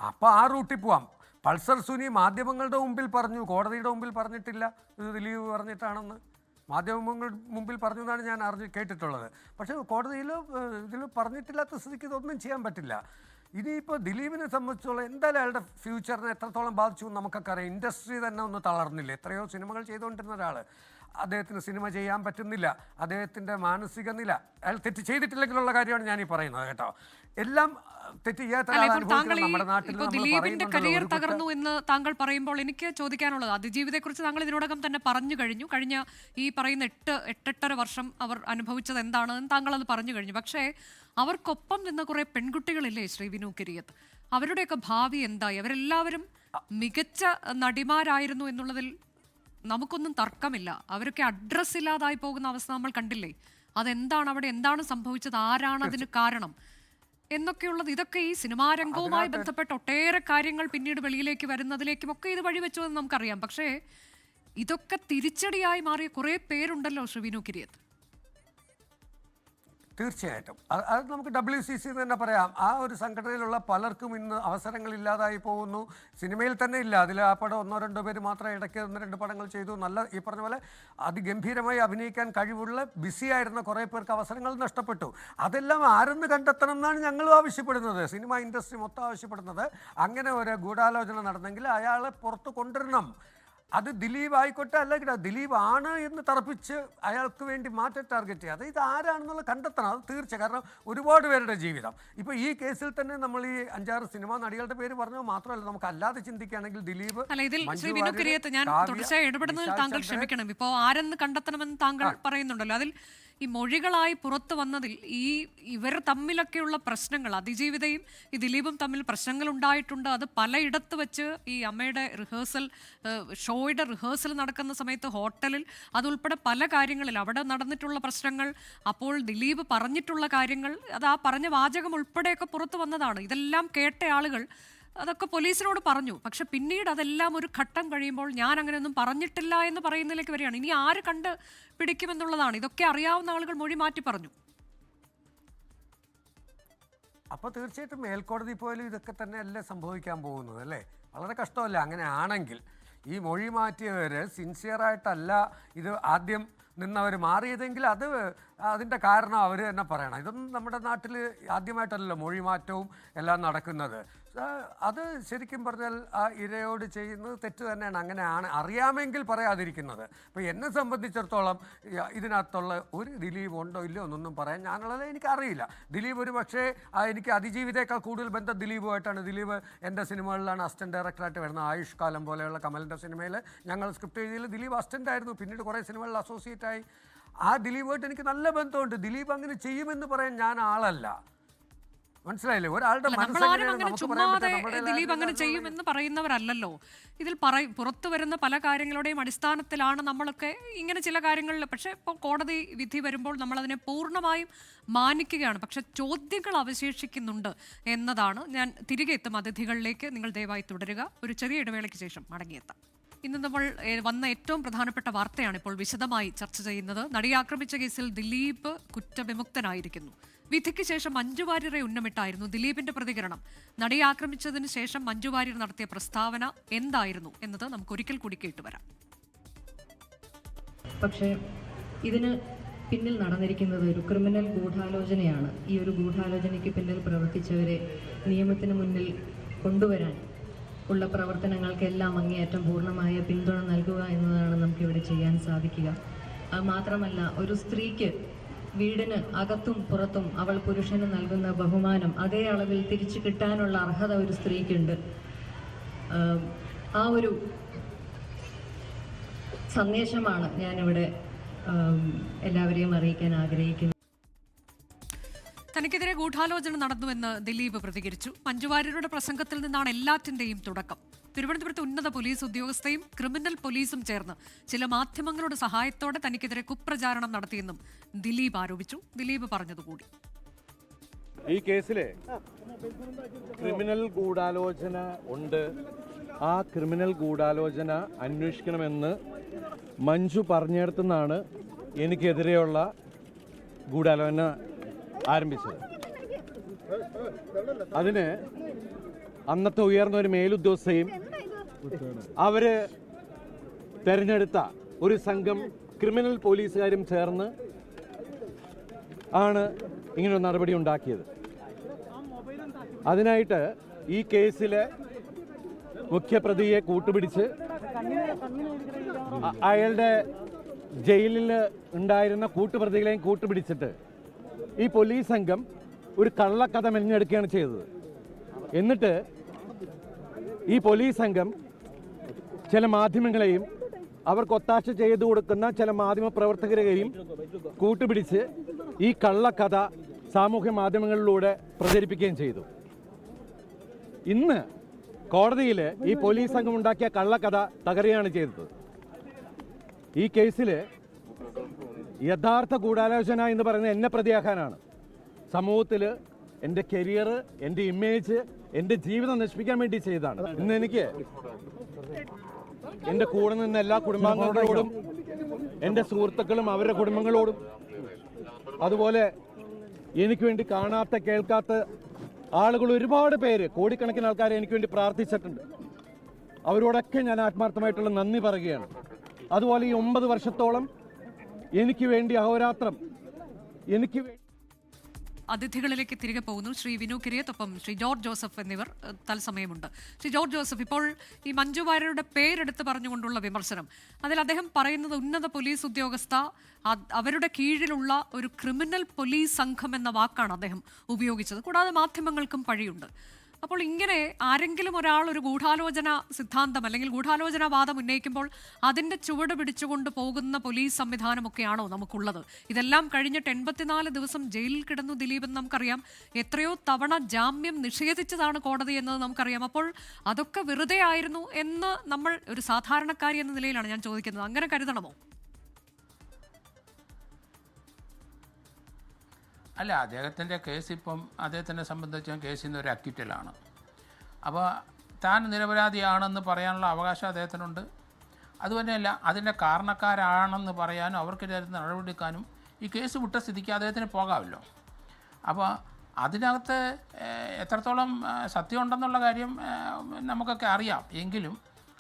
Speaker 3: അപ്പോൾ ആ റൂട്ടിൽ പോവാം. പൾസർ സുനി മാധ്യമങ്ങളുടെ മുമ്പിൽ പറഞ്ഞു, കോടതിയുടെ മുമ്പിൽ പറഞ്ഞിട്ടില്ല ഇത് ദിലീപ് പറഞ്ഞിട്ടാണെന്ന്. മാധ്യമങ്ങൾ മുമ്പിൽ പറഞ്ഞു എന്നാണ് ഞാൻ കേട്ടിട്ടുള്ളത്. പക്ഷേ കോടതിയിൽ ഇതിൽ പറഞ്ഞിട്ടില്ലാത്ത സ്ഥിതിക്ക് ഇതൊന്നും ചെയ്യാൻ പറ്റില്ല. ഇനിയിപ്പോൾ ദിലീപിനെ സംബന്ധിച്ചോളം എന്തായാലും അയാളുടെ ഫ്യൂച്ചറിനെ എത്രത്തോളം ബാധിച്ചു എന്ന് നമുക്കൊക്കെ അറിയാം. ഇൻഡസ്ട്രി തന്നെ ഒന്ന് തളർന്നില്ല. എത്രയോ സിനിമകൾ ചെയ്തുകൊണ്ടിരുന്ന ഒരാൾ, അദ്ദേഹത്തിന് സിനിമ ചെയ്യാൻ പറ്റുന്നില്ല. അദ്ദേഹത്തിൻ്റെ മാനസിക നില, അയാൾ തെറ്റ് ചെയ്തിട്ടില്ലെങ്കിലുള്ള കാര്യമാണ് ഞാനീ പറയുന്നത് കേട്ടോ. എല്ലാം തെറ്റ് ചെയ്യാത്ത നമ്മുടെ നാട്ടിൽ
Speaker 1: ദിലീപിന്റെ കരിയർ തകർന്നു എന്ന് താങ്കൾ പറയുമ്പോൾ എനിക്ക് ചോദിക്കാനുള്ളത്, അതിജീവിതയെക്കുറിച്ച് താങ്കൾ ഇതിനോടകം തന്നെ പറഞ്ഞു കഴിഞ്ഞു. കഴിഞ്ഞ ഈ പറയുന്ന 8-8.5 വർഷം അവർ അനുഭവിച്ചത് എന്താണെന്ന് താങ്കൾ അത് പറഞ്ഞു കഴിഞ്ഞു. പക്ഷേ അവർക്കൊപ്പം നിന്ന കുറെ പെൺകുട്ടികളില്ലേ ശ്രീ വിനു കിരിയത്ത്, അവരുടെയൊക്കെ ഭാവി എന്തായി? അവരെല്ലാവരും മികച്ച നടിമാരായിരുന്നു എന്നുള്ളതിൽ നമുക്കൊന്നും തർക്കമില്ല. അവരൊക്കെ അഡ്രസ് ഇല്ലാതായി പോകുന്ന അവസ്ഥ നമ്മൾ കണ്ടില്ലേ? അതെന്താണ്, അവിടെ എന്താണ് സംഭവിച്ചത്, ആരാണ് അതിന് കാരണം എന്നൊക്കെയുള്ളത്, ഇതൊക്കെ ഈ സിനിമാ രംഗവുമായി ബന്ധപ്പെട്ട ഒട്ടേറെ കാര്യങ്ങൾ പിന്നീട് വെളിയിലേക്ക് വരുന്നതിലേക്കും ഒക്കെ ഇത് വഴിവെച്ചു എന്ന് നമുക്കറിയാം. പക്ഷേ ഇതൊക്കെ തിരിച്ചടിയായി മാറിയ കുറേ പേരുണ്ടല്ലോ ശ്രീ വിനു കിരിയത്ത്.
Speaker 3: തീർച്ചയായിട്ടും അത് നമുക്ക് WCC തന്നെ പറയാം. ആ ഒരു സംഘടനയിലുള്ള പലർക്കും ഇന്ന് അവസരങ്ങളില്ലാതായി പോകുന്നു. സിനിമയിൽ തന്നെ ഇല്ല. അതിൽ ആ പടം 1-2 പേര് മാത്രം ഇടയ്ക്ക് 1-2 പടങ്ങൾ ചെയ്തു. നല്ല ഈ പറഞ്ഞ പോലെ അതിഗംഭീരമായി അഭിനയിക്കാൻ കഴിവുള്ള ബിസിയായിരുന്ന കുറേ പേർക്ക് അവസരങ്ങൾ നഷ്ടപ്പെട്ടു. അതെല്ലാം ആരെന്ന് കണ്ടെത്തണം എന്നാണ് ഞങ്ങളും ആവശ്യപ്പെടുന്നത്, സിനിമ ഇൻഡസ്ട്രി മൊത്തം ആവശ്യപ്പെടുന്നത്. അങ്ങനെ ഒരു ഗൂഢാലോചന നടന്നെങ്കിൽ അയാളെ പുറത്ത് കൊണ്ടുവരണം. അത് ദിലീപ് ആയിക്കോട്ടെ, അല്ലെങ്കിൽ ദിലീപ് ആണ് എന്ന് തറപ്പിച്ച് അയാൾക്ക് വേണ്ടി മാറ്റി ടാർഗറ്റ് ചെയ്യുക. അത് ഇത് ആരാണെന്നുള്ള കണ്ടെത്തണം, അത് തീർച്ച. കാരണം ഒരുപാട് പേരുടെ ജീവിതം ഇപ്പോൾ ഈ കേസിൽ തന്നെ നമ്മൾ ഈ 5-6 സിനിമാ നടികളുടെ പേര് പറഞ്ഞത് മാത്രമല്ല, നമുക്ക് അല്ലാതെ ചിന്തിക്കുകയാണെങ്കിൽ ദിലീപ്,
Speaker 1: ഞാൻ തുടർച്ചയായി ഇടപെടുന്നതിൽ താങ്കൾ ക്ഷമിക്കണം. ഇപ്പോൾ ആരെന്ന് കണ്ടെത്തണമെന്ന് താങ്കൾ പറയുന്നുണ്ടല്ലോ, അതിൽ ഈ മൊഴികളായി പുറത്തു വന്നതിൽ ഇവർ തമ്മിലൊക്കെയുള്ള പ്രശ്നങ്ങൾ, അതിജീവിതയും ഈ ദിലീപും തമ്മിൽ പ്രശ്നങ്ങൾ ഉണ്ടായിട്ടുണ്ട്. അത് പലയിടത്ത് വെച്ച് ഈ അമ്മയുടെ ഷോയുടെ റിഹേഴ്സൽ നടക്കുന്ന സമയത്ത് ഹോട്ടലിൽ, അതുൾപ്പെടെ പല കാര്യങ്ങളിൽ അവിടെ നടന്നിട്ടുള്ള പ്രശ്നങ്ങൾ, അപ്പോൾ ദിലീപ് പറഞ്ഞിട്ടുള്ള കാര്യങ്ങൾ, അത് ആ പറഞ്ഞ വാചകം ഉൾപ്പെടെയൊക്കെ പുറത്തു വന്നതാണ്. ഇതെല്ലാം കേട്ട ആളുകൾ അതൊക്കെ പോലീസിനോട് പറഞ്ഞു. പക്ഷെ പിന്നീട് അതെല്ലാം ഒരു ഘട്ടം കഴിയുമ്പോൾ ഞാൻ അങ്ങനെയൊന്നും പറഞ്ഞിട്ടില്ല എന്ന് പറയുന്നതിലേക്ക് വരികയാണ്. ഇനി ആര് കണ്ട് പിടിക്കുമെന്നുള്ളതാണ്. ഇതൊക്കെ അറിയാവുന്ന ആളുകൾ മൊഴി മാറ്റി പറഞ്ഞു.
Speaker 3: അപ്പോൾ തീർച്ചയായിട്ടും മേൽക്കോടതി പോലും ഇതൊക്കെ തന്നെ അല്ലേ സംഭവിക്കാൻ പോകുന്നത് അല്ലേ? വളരെ കഷ്ടമല്ല അങ്ങനെ ആണെങ്കിൽ. ഈ മൊഴി മാറ്റിയവർ സിൻസിയറായിട്ടല്ല ഇത് ആദ്യം നിന്നവർ മാറിയതെങ്കിൽ അതിൻ്റെ കാരണം അവർ തന്നെ പറയണം. ഇതൊന്നും നമ്മുടെ നാട്ടിൽ ആദ്യമായിട്ടല്ലല്ലോ മൊഴി മാറ്റവും എല്ലാം നടക്കുന്നത്. അത് ശരിക്കും പറഞ്ഞാൽ ആ ഇരയോട് ചെയ്യുന്നത് തെറ്റ് തന്നെയാണ്. അങ്ങനെയാണ് അറിയാമെങ്കിൽ പറയാതിരിക്കുന്നത്. ഇപ്പോൾ എന്നെ സംബന്ധിച്ചിടത്തോളം ഇതിനകത്തുള്ള ഒരു ദിലീപ് ഉണ്ടോ ഇല്ലയോ എന്നൊന്നും പറയാൻ ഞാനുള്ളത് എനിക്കറിയില്ല. ദിലീപ് ഒരു പക്ഷേ എനിക്ക് അതിജീവിതേക്കാൾ കൂടുതൽ ബന്ധം ദിലീപുമായിട്ടാണ്. ദിലീപ് എൻ്റെ സിനിമകളിലാണ് അസിസ്റ്റൻറ്റ് ഡയറക്ടറായിട്ട് വരുന്നത്. ആയുഷ് കാലം പോലെയുള്ള കമലിൻ്റെ സിനിമയിൽ ഞങ്ങൾ സ്ക്രിപ്റ്റ് എഴുതിയതിൽ ദിലീപ് അസിസ്റ്റൻ്റ് ആയിരുന്നു. പിന്നീട് കുറേ സിനിമകളിൽ അസോസിയേറ്റ് ആയി. ആ ദിലീപുമായിട്ട് എനിക്ക് നല്ല ബന്ധമുണ്ട്. ദിലീപ് അങ്ങനെ ചെയ്യുമെന്ന് പറയാൻ ഞാൻ ആളല്ല. മനസ്സിലായില്ലേ? ഒരാളുടെ
Speaker 1: ദിലീപ് അങ്ങനെ ചെയ്യുമെന്ന് പറയുന്നവരല്ലല്ലോ. ഇതിൽ പുറത്തു വരുന്ന പല കാര്യങ്ങളുടെയും അടിസ്ഥാനത്തിലാണ് നമ്മളൊക്കെ ഇങ്ങനെ ചില കാര്യങ്ങളിൽ. പക്ഷേ ഇപ്പോൾ കോടതി വിധി വരുമ്പോൾ നമ്മളതിനെ പൂർണ്ണമായും മാനിക്കുകയാണ്. പക്ഷെ ചോദ്യങ്ങൾ അവശേഷിക്കുന്നുണ്ട് എന്നതാണ്. ഞാൻ തിരികെ എത്തും അതിഥികളിലേക്ക്. നിങ്ങൾ ദയവായി തുടരുക. ഒരു ചെറിയ ഇടവേളയ്ക്ക് ശേഷം മടങ്ങിയെത്താം. ഇന്ന് നമ്മൾ വന്ന ഏറ്റവും പ്രധാനപ്പെട്ട വാർത്തയാണ് ഇപ്പോൾ വിശദമായി ചർച്ച ചെയ്യുന്നത്. നടിയെ ആക്രമിച്ച കേസിൽ ദിലീപ് കുറ്റവിമുക്തനായിരിക്കുന്നു. വിധിക്ക് ശേഷം മഞ്ജു വാര്യരെ ഉന്നമിട്ടായിരുന്നു ദിലീപിന്റെ പ്രതികരണം. നടിയെ ആക്രമിച്ചതിന് ശേഷം മഞ്ജു വാര്യർ നടത്തിയ പ്രസ്താവന എന്തായിരുന്നു എന്നത് നമുക്ക് ഒരിക്കൽ കൂടി കേട്ടുവരാം.
Speaker 4: പക്ഷേ ഇതിന് പിന്നിൽ നടന്നിരിക്കുന്നത് ഒരു ക്രിമിനൽ ഗൂഢാലോചനയാണ്. ഈ ഒരു ഗൂഢാലോചനയ്ക്ക് പിന്നിൽ പ്രവർത്തിച്ചവരെ നിയമത്തിന് മുന്നിൽ കൊണ്ടുവരാൻ ഉള്ള പ്രവർത്തനങ്ങൾക്കെല്ലാം അങ്ങേയറ്റം പൂർണ്ണമായ പിന്തുണ നൽകുക എന്നതാണ് നമുക്കിവിടെ ചെയ്യാൻ സാധിക്കുക. അത് മാത്രമല്ല, ഒരു സ്ത്രീക്ക് വീടിന് അകത്തും പുറത്തും അവൾ പുരുഷന് നൽകുന്ന ബഹുമാനം അതേ അളവിൽ തിരിച്ചു കിട്ടാനുള്ള അർഹത ഒരു സ്ത്രീക്കുണ്ട്. ആ ഒരു സന്ദേശമാണ് ഞാനിവിടെ എല്ലാവരെയും അറിയിക്കാൻ ആഗ്രഹിക്കുന്നത്.
Speaker 1: തനിക്കെതിരെ ഗൂഢാലോചന നടന്നുവെന്ന് ദിലീപ് പ്രതികരിച്ചു. മഞ്ജു വാര്യരുടെ പ്രസംഗത്തിൽ നിന്നാണ് എല്ലാറ്റിന്റെയും തുടക്കം. തിരുവനന്തപുരത്ത് ഉന്നത പോലീസ് ഉദ്യോഗസ്ഥയും ക്രിമിനൽ പോലീസും ചേർന്ന് ചില മാധ്യമങ്ങളുടെ സഹായത്തോടെ തനിക്കെതിരെ കുപ്രചാരണം നടത്തിയെന്നും ദിലീപ് ആരോപിച്ചു. ദിലീപ് പറഞ്ഞതുകൂടി.
Speaker 5: ഈ കേസിലെ ക്രിമിനൽ ഗൂഢാലോചന ഉണ്ട്. ആ ക്രിമിനൽ ഗൂഢാലോചന അന്വേഷിക്കണമെന്ന് മഞ്ജു പറഞ്ഞിടത്തുനിന്നാണ് എനിക്കെതിരെയുള്ള ഗൂഢാലോചന ആരംഭിച്ചത്. അതിന് അന്നത്തെ ഉയർന്ന ഒരു മേലുദ്യോഗസ്ഥയും അവര് തെരഞ്ഞെടുത്ത ഒരു സംഘം ക്രിമിനൽ പോലീസുകാരും ചേർന്ന് ആണ് ഇങ്ങനൊരു നടപടി ഉണ്ടാക്കിയത്. അതിനായിട്ട് ഈ കേസിലെ മുഖ്യപ്രതിയെ കൂട്ടുപിടിച്ച് അയാളുടെ ജയിലിൽ ഉണ്ടായിരുന്ന കൂട്ടുപ്രതികളെയും കൂട്ടുപിടിച്ചിട്ട് ഈ പോലീസ് സംഘം ഒരു കള്ളക്കഥ മെനഞ്ഞെടുക്കുകയാണ് ചെയ്തത്. എന്നിട്ട് ഈ പോലീസ് സംഘം ചില മാധ്യമങ്ങളെയും അവർക്ക് ഒത്താശ ചെയ്തു കൊടുക്കുന്ന ചില മാധ്യമ പ്രവർത്തകരെയും കൂട്ടുപിടിച്ച് ഈ കള്ളക്കഥ സാമൂഹ്യ മാധ്യമങ്ങളിലൂടെ പ്രചരിപ്പിക്കുകയും ചെയ്തു. ഇന്ന് കോടതിയിൽ ഈ പോലീസ് സംഘം ഉണ്ടാക്കിയ കള്ളക്കഥ തകരുകയാണ് ചെയ്തത്. ഈ കേസിൽ യഥാർത്ഥ ഗൂഢാലോചന എന്ന് പറയുന്നത് എന്നെ പ്രതിയാക്കാനാണ്. സമൂഹത്തിൽ എൻ്റെ കരിയർ, എൻ്റെ ഇമേജ്, എൻ്റെ ജീവിതം നശിപ്പിക്കാൻ വേണ്ടി ചെയ്തതാണ്. ഇന്ന് എനിക്ക് എൻ്റെ കൂടെ നിന്ന് എല്ലാ കുടുംബാംഗങ്ങളോടും, എൻ്റെ സുഹൃത്തുക്കളും അവരുടെ കുടുംബങ്ങളോടും, അതുപോലെ എനിക്ക് വേണ്ടി കാണാത്ത കേൾക്കാത്ത ആളുകൾ ഒരുപാട് പേര്, കോടിക്കണക്കിന് ആൾക്കാർ എനിക്ക് വേണ്ടി പ്രാർത്ഥിച്ചിട്ടുണ്ട്. അവരോടൊക്കെ ഞാൻ ആത്മാർത്ഥമായിട്ടുള്ള നന്ദി പറയുകയാണ്. അതുപോലെ ഈ 9 വർഷത്തോളം എനിക്ക് വേണ്ടി അഹോരാത്രം
Speaker 1: അതിഥികളിലേക്ക് തിരികെ പോകുന്നു. ശ്രീ വിനു കിരിയത്തൊപ്പം ശ്രീ ജോർജ് ജോസഫ് എന്നിവർ തത്സമയമുണ്ട്. ശ്രീ ജോർജ് ജോസഫ്, ഇപ്പോൾ ഈ മഞ്ജു വാര്യരുടെ പേരെടുത്ത് പറഞ്ഞുകൊണ്ടുള്ള വിമർശനം, അതിൽ അദ്ദേഹം പറയുന്നത് ഉന്നത പോലീസ് ഉദ്യോഗസ്ഥ, അവരുടെ കീഴിലുള്ള ഒരു ക്രിമിനൽ പോലീസ് സംഘം എന്ന വാക്കാണ് അദ്ദേഹം ഉപയോഗിച്ചത്. കൂടാതെ മാധ്യമങ്ങൾക്കും പഴിയുണ്ട്. അപ്പോൾ ഇങ്ങനെ ആരെങ്കിലും ഒരാൾ ഒരു ഗൂഢാലോചന സിദ്ധാന്തം അല്ലെങ്കിൽ ഗൂഢാലോചന വാദം ഉന്നയിക്കുമ്പോൾ അതിൻ്റെ ചുവട് പിടിച്ചുകൊണ്ട് പോകുന്ന പോലീസ് സംവിധാനമൊക്കെയാണോ നമുക്കുള്ളത്? ഇതെല്ലാം കഴിഞ്ഞിട്ട് 84 ദിവസം ജയിലിൽ കിടന്നു ദിലീപ് എന്ന് നമുക്കറിയാം. എത്രയോ തവണ ജാമ്യം നിഷേധിച്ചതാണ് കോടതി എന്നത് നമുക്കറിയാം. അപ്പോൾ അതൊക്കെ വെറുതെ ആയിരുന്നു എന്ന് നമ്മൾ ഒരു സാധാരണക്കാരി എന്ന നിലയിലാണ് ഞാൻ ചോദിക്കുന്നത്. അങ്ങനെ കരുതണമോ?
Speaker 2: അല്ല, അദ്ദേഹത്തിൻ്റെ കേസ് ഇപ്പം അദ്ദേഹത്തിനെ സംബന്ധിച്ച് കേസിൽ നിന്ന് ഒരു അക്വിറ്റലാണ്. അപ്പോൾ താൻ നിരപരാധിയാണെന്ന് പറയാനുള്ള അവകാശം അദ്ദേഹത്തിനുണ്ട്. അതുതന്നെയല്ല, അതിൻ്റെ കാരണക്കാരാണെന്ന് പറയാനും അവർക്കെതിരെ നടപടിയെടുക്കാനും ഈ കേസ് വിട്ട സ്ഥിതിക്ക് അദ്ദേഹത്തിന് പോകാമല്ലോ. അപ്പോൾ അതിനകത്ത് എത്രത്തോളം സത്യമുണ്ടെന്നുള്ള കാര്യം നമുക്കൊക്കെ അറിയാം. എങ്കിലും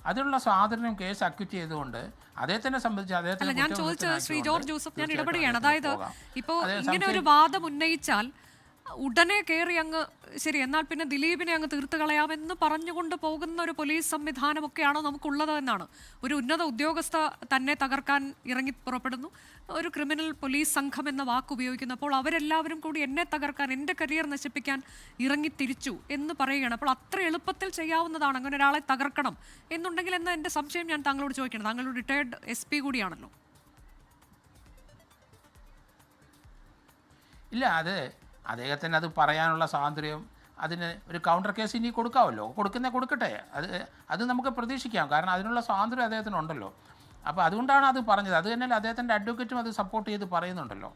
Speaker 2: അതിനുള്ള സ്വാതന്ത്ര്യം കേസ് അക്വിറ്റ് ചെയ്തുകൊണ്ട് അദ്ദേഹത്തിനെ സംബന്ധിച്ച്
Speaker 1: അല്ല, ഞാൻ ചോദിച്ചത് ശ്രീ ജോർജ് ജോസഫ്, ഞാൻ ഇടപെടുകയാണ്. അതായത് ഇപ്പോൾ ഇങ്ങനെ ഒരു വാദം ഉന്നയിച്ചാൽ ഉടനെ കയറി അങ്ങ് ശരി എന്നാൽ പിന്നെ ദിലീപിനെ അങ്ങ് തീർത്ത് കളയാമെന്ന് പറഞ്ഞുകൊണ്ട് പോകുന്ന ഒരു പോലീസ് സംവിധാനമൊക്കെയാണോ നമുക്കുള്ളത് എന്നാണ്. ഒരു ഉന്നത ഉദ്യോഗസ്ഥ തന്നെ തകർക്കാൻ ഇറങ്ങി പുറപ്പെടുന്നു, ഒരു ക്രിമിനൽ പോലീസ് സംഘം എന്ന വാക്ക് ഉപയോഗിക്കുന്നു. അപ്പോൾ അവരെല്ലാവരും കൂടി എന്നെ തകർക്കാൻ, എൻ്റെ കരിയർ നശിപ്പിക്കാൻ ഇറങ്ങി തിരിച്ചു എന്ന് പറയുകയാണ്. അപ്പോൾ അത്ര എളുപ്പത്തിൽ ചെയ്യാവുന്നതാണ് അങ്ങനെ ഒരാളെ തകർക്കണം എന്നുണ്ടെങ്കിൽ എന്ന എൻ്റെ സംശയം ഞാൻ താങ്കളോട് ചോദിക്കണം. താങ്കൾ റിട്ടയർഡ് SP കൂടിയാണല്ലോ.
Speaker 2: ഇല്ല, അദ്ദേഹത്തിന് അത് പറയാനുള്ള സ്വാതന്ത്ര്യം, അതിന് ഒരു കൗണ്ടർ കേസ് ഇനി കൊടുക്കാമല്ലോ. കൊടുക്കട്ടെ, അത് നമുക്ക് പ്രതീക്ഷിക്കാം. കാരണം അതിനുള്ള സ്വാതന്ത്ര്യം അദ്ദേഹത്തിനുണ്ടല്ലോ. അപ്പോൾ അതുകൊണ്ടാണ് അത് പറഞ്ഞത്. അത് തന്നെയല്ല, അദ്ദേഹത്തിൻ്റെ അഡ്വക്കേറ്റും അത് സപ്പോർട്ട് ചെയ്ത് പറയുന്നുണ്ടല്ലോ.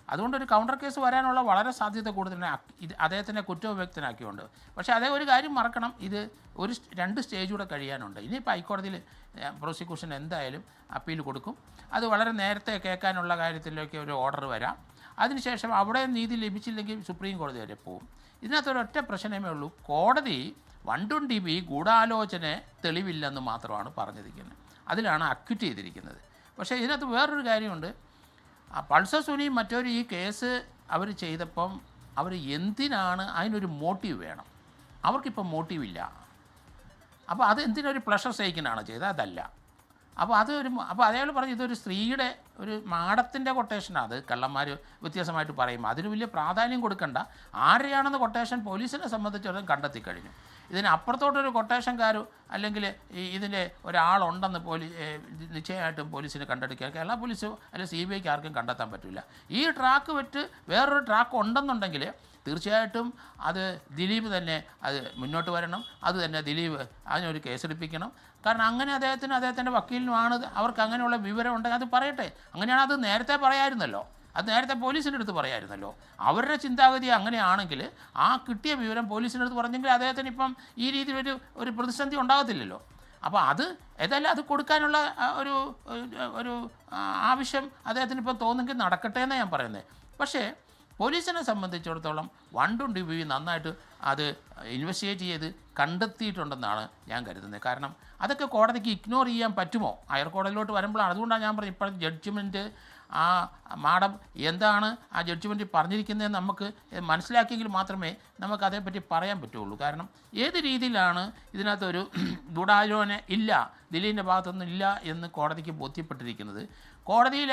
Speaker 2: അതുകൊണ്ടൊരു കൗണ്ടർ കേസ് വരാനുള്ള വളരെ സാധ്യത കൂടുതലാണ് ഇത് അദ്ദേഹത്തിനെ കുറ്റവിമുക്തനാക്കിയുണ്ട്. പക്ഷേ അതേ ഒരു കാര്യം മറക്കണം, ഇത് 2 സ്റ്റേജൂടെ കഴിയാനുണ്ട്. ഇനിയിപ്പോൾ ഹൈക്കോടതിയിൽ പ്രോസിക്യൂഷൻ എന്തായാലും അപ്പീൽ കൊടുക്കും. അത് വളരെ നേരത്തെ കേൾക്കാനുള്ള കാര്യത്തിലേക്ക് ഒരു ഓർഡർ വരാം. അതിനുശേഷം അവിടെ നീതി ലഭിച്ചില്ലെങ്കിൽ സുപ്രീം കോടതി വരെ പോകും. ഇതിനകത്തൊരൊറ്റ പ്രശ്നമേ ഉള്ളൂ, കോടതി 120B ഗൂഢാലോചന തെളിവില്ലെന്ന് മാത്രമാണ് പറഞ്ഞിരിക്കുന്നത്. അതിലാണ് അക്വിറ്റ് ചെയ്തിരിക്കുന്നത്. പക്ഷേ ഇതിനകത്ത് വേറൊരു കാര്യമുണ്ട്. പൾസർ സുനിയും മറ്റൊരു ഈ കേസ് അവർ ചെയ്തപ്പം അവർ എന്തിനാണ്, അതിനൊരു മോട്ടീവ് വേണം. അവർക്കിപ്പം മോട്ടീവില്ല. അപ്പോൾ അത് എന്തിനൊരു പ്ലഷർ സഹിക്കാനാണ് ചെയ്തത്, അതല്ല. അപ്പോൾ അതേപോലെ പറഞ്ഞ് ഇതൊരു സ്ത്രീയുടെ ഒരു മാഡത്തിൻ്റെ കൊട്ടേഷനാണ്. അത് കള്ളന്മാർ വ്യത്യാസമായിട്ട് പറയും, അതിന് വലിയ പ്രാധാന്യം കൊടുക്കണ്ട. ആരെയാണെന്ന് കൊട്ടേഷൻ പോലീസിനെ സംബന്ധിച്ചിടത്തോളം കണ്ടെത്തി കഴിഞ്ഞു. ഇതിനപ്പുറത്തോട്ടൊരു കൊട്ടേഷൻകാരോ അല്ലെങ്കിൽ ഇതിൻ്റെ ഒരാളുണ്ടെന്ന് നിശ്ചയമായിട്ടും പോലീസിന് കണ്ടെടുക്കുക കേരള പോലീസോ അല്ലെങ്കിൽ CBIക്ക് ആർക്കും കണ്ടെത്താൻ പറ്റില്ല. ഈ ട്രാക്ക് വിട്ട് വേറൊരു ട്രാക്ക് ഉണ്ടെന്നുണ്ടെങ്കിൽ തീർച്ചയായിട്ടും അത് ദിലീപ് തന്നെ അത് മുന്നോട്ട് വരണം. അത് തന്നെ ദിലീപ് അതിനൊരു കേസെടുപ്പിക്കണം. കാരണം അങ്ങനെ അദ്ദേഹത്തിൻ്റെ വക്കീലിനുമാണ് അവർക്ക് അങ്ങനെയുള്ള വിവരം ഉണ്ടെങ്കിൽ അത് പറയട്ടെ. അങ്ങനെയാണ് അത് നേരത്തെ പറയാമായിരുന്നല്ലോ, അത് നേരത്തെ പോലീസിൻ്റെ അടുത്ത് പറയാമായിരുന്നല്ലോ. അവരുടെ ചിന്താഗതി അങ്ങനെയാണെങ്കിൽ ആ കിട്ടിയ വിവരം പോലീസിൻ്റെ അടുത്ത് പറഞ്ഞെങ്കിൽ അദ്ദേഹത്തിന് ഇപ്പം ഈ രീതിയിൽ ഒരു പ്രതിസന്ധി ഉണ്ടാകത്തില്ലല്ലോ. അപ്പോൾ അത് ഏതായാലും അത് കൊടുക്കാനുള്ള ഒരു ആവശ്യം അദ്ദേഹത്തിന് ഇപ്പം തോന്നുമെങ്കിൽ നടക്കട്ടെ എന്നാണ് ഞാൻ പറയുന്നത്. പക്ഷേ പോലീസിനെ സംബന്ധിച്ചിടത്തോളം 120B നന്നായിട്ട് അത് ഇൻവെസ്റ്റിഗേറ്റ് ചെയ്ത് കണ്ടെത്തിയിട്ടുണ്ടെന്നാണ് ഞാൻ കരുതുന്നത്. കാരണം അതൊക്കെ കോടതിക്ക് ഇഗ്നോർ ചെയ്യാൻ പറ്റുമോ? ഹയർ കോടതിയിലോട്ട് വരുമ്പോഴാണ്. അതുകൊണ്ടാണ് ഞാൻ പറഞ്ഞത് ഇപ്പോഴത്തെ ജഡ്ജ്മെൻറ്റ് ആ മാഡം എന്താണ് ആ ജഡ്ജ്മെൻറ്റ് പറഞ്ഞിരിക്കുന്നതെന്ന് നമുക്ക് മനസ്സിലാക്കിയെങ്കിൽ മാത്രമേ നമുക്ക് അതേപ്പറ്റി പറയാൻ പറ്റുള്ളൂ. കാരണം ഏത് രീതിയിലാണ് ഇതിനകത്തൊരു ഗൂഢാലോചന ഇല്ല, ദിലീപിൻ്റെ ഭാഗത്തൊന്നും ഇല്ല എന്ന് കോടതിക്ക് ബോധ്യപ്പെട്ടിരിക്കുന്നത്. കോടതിയിൽ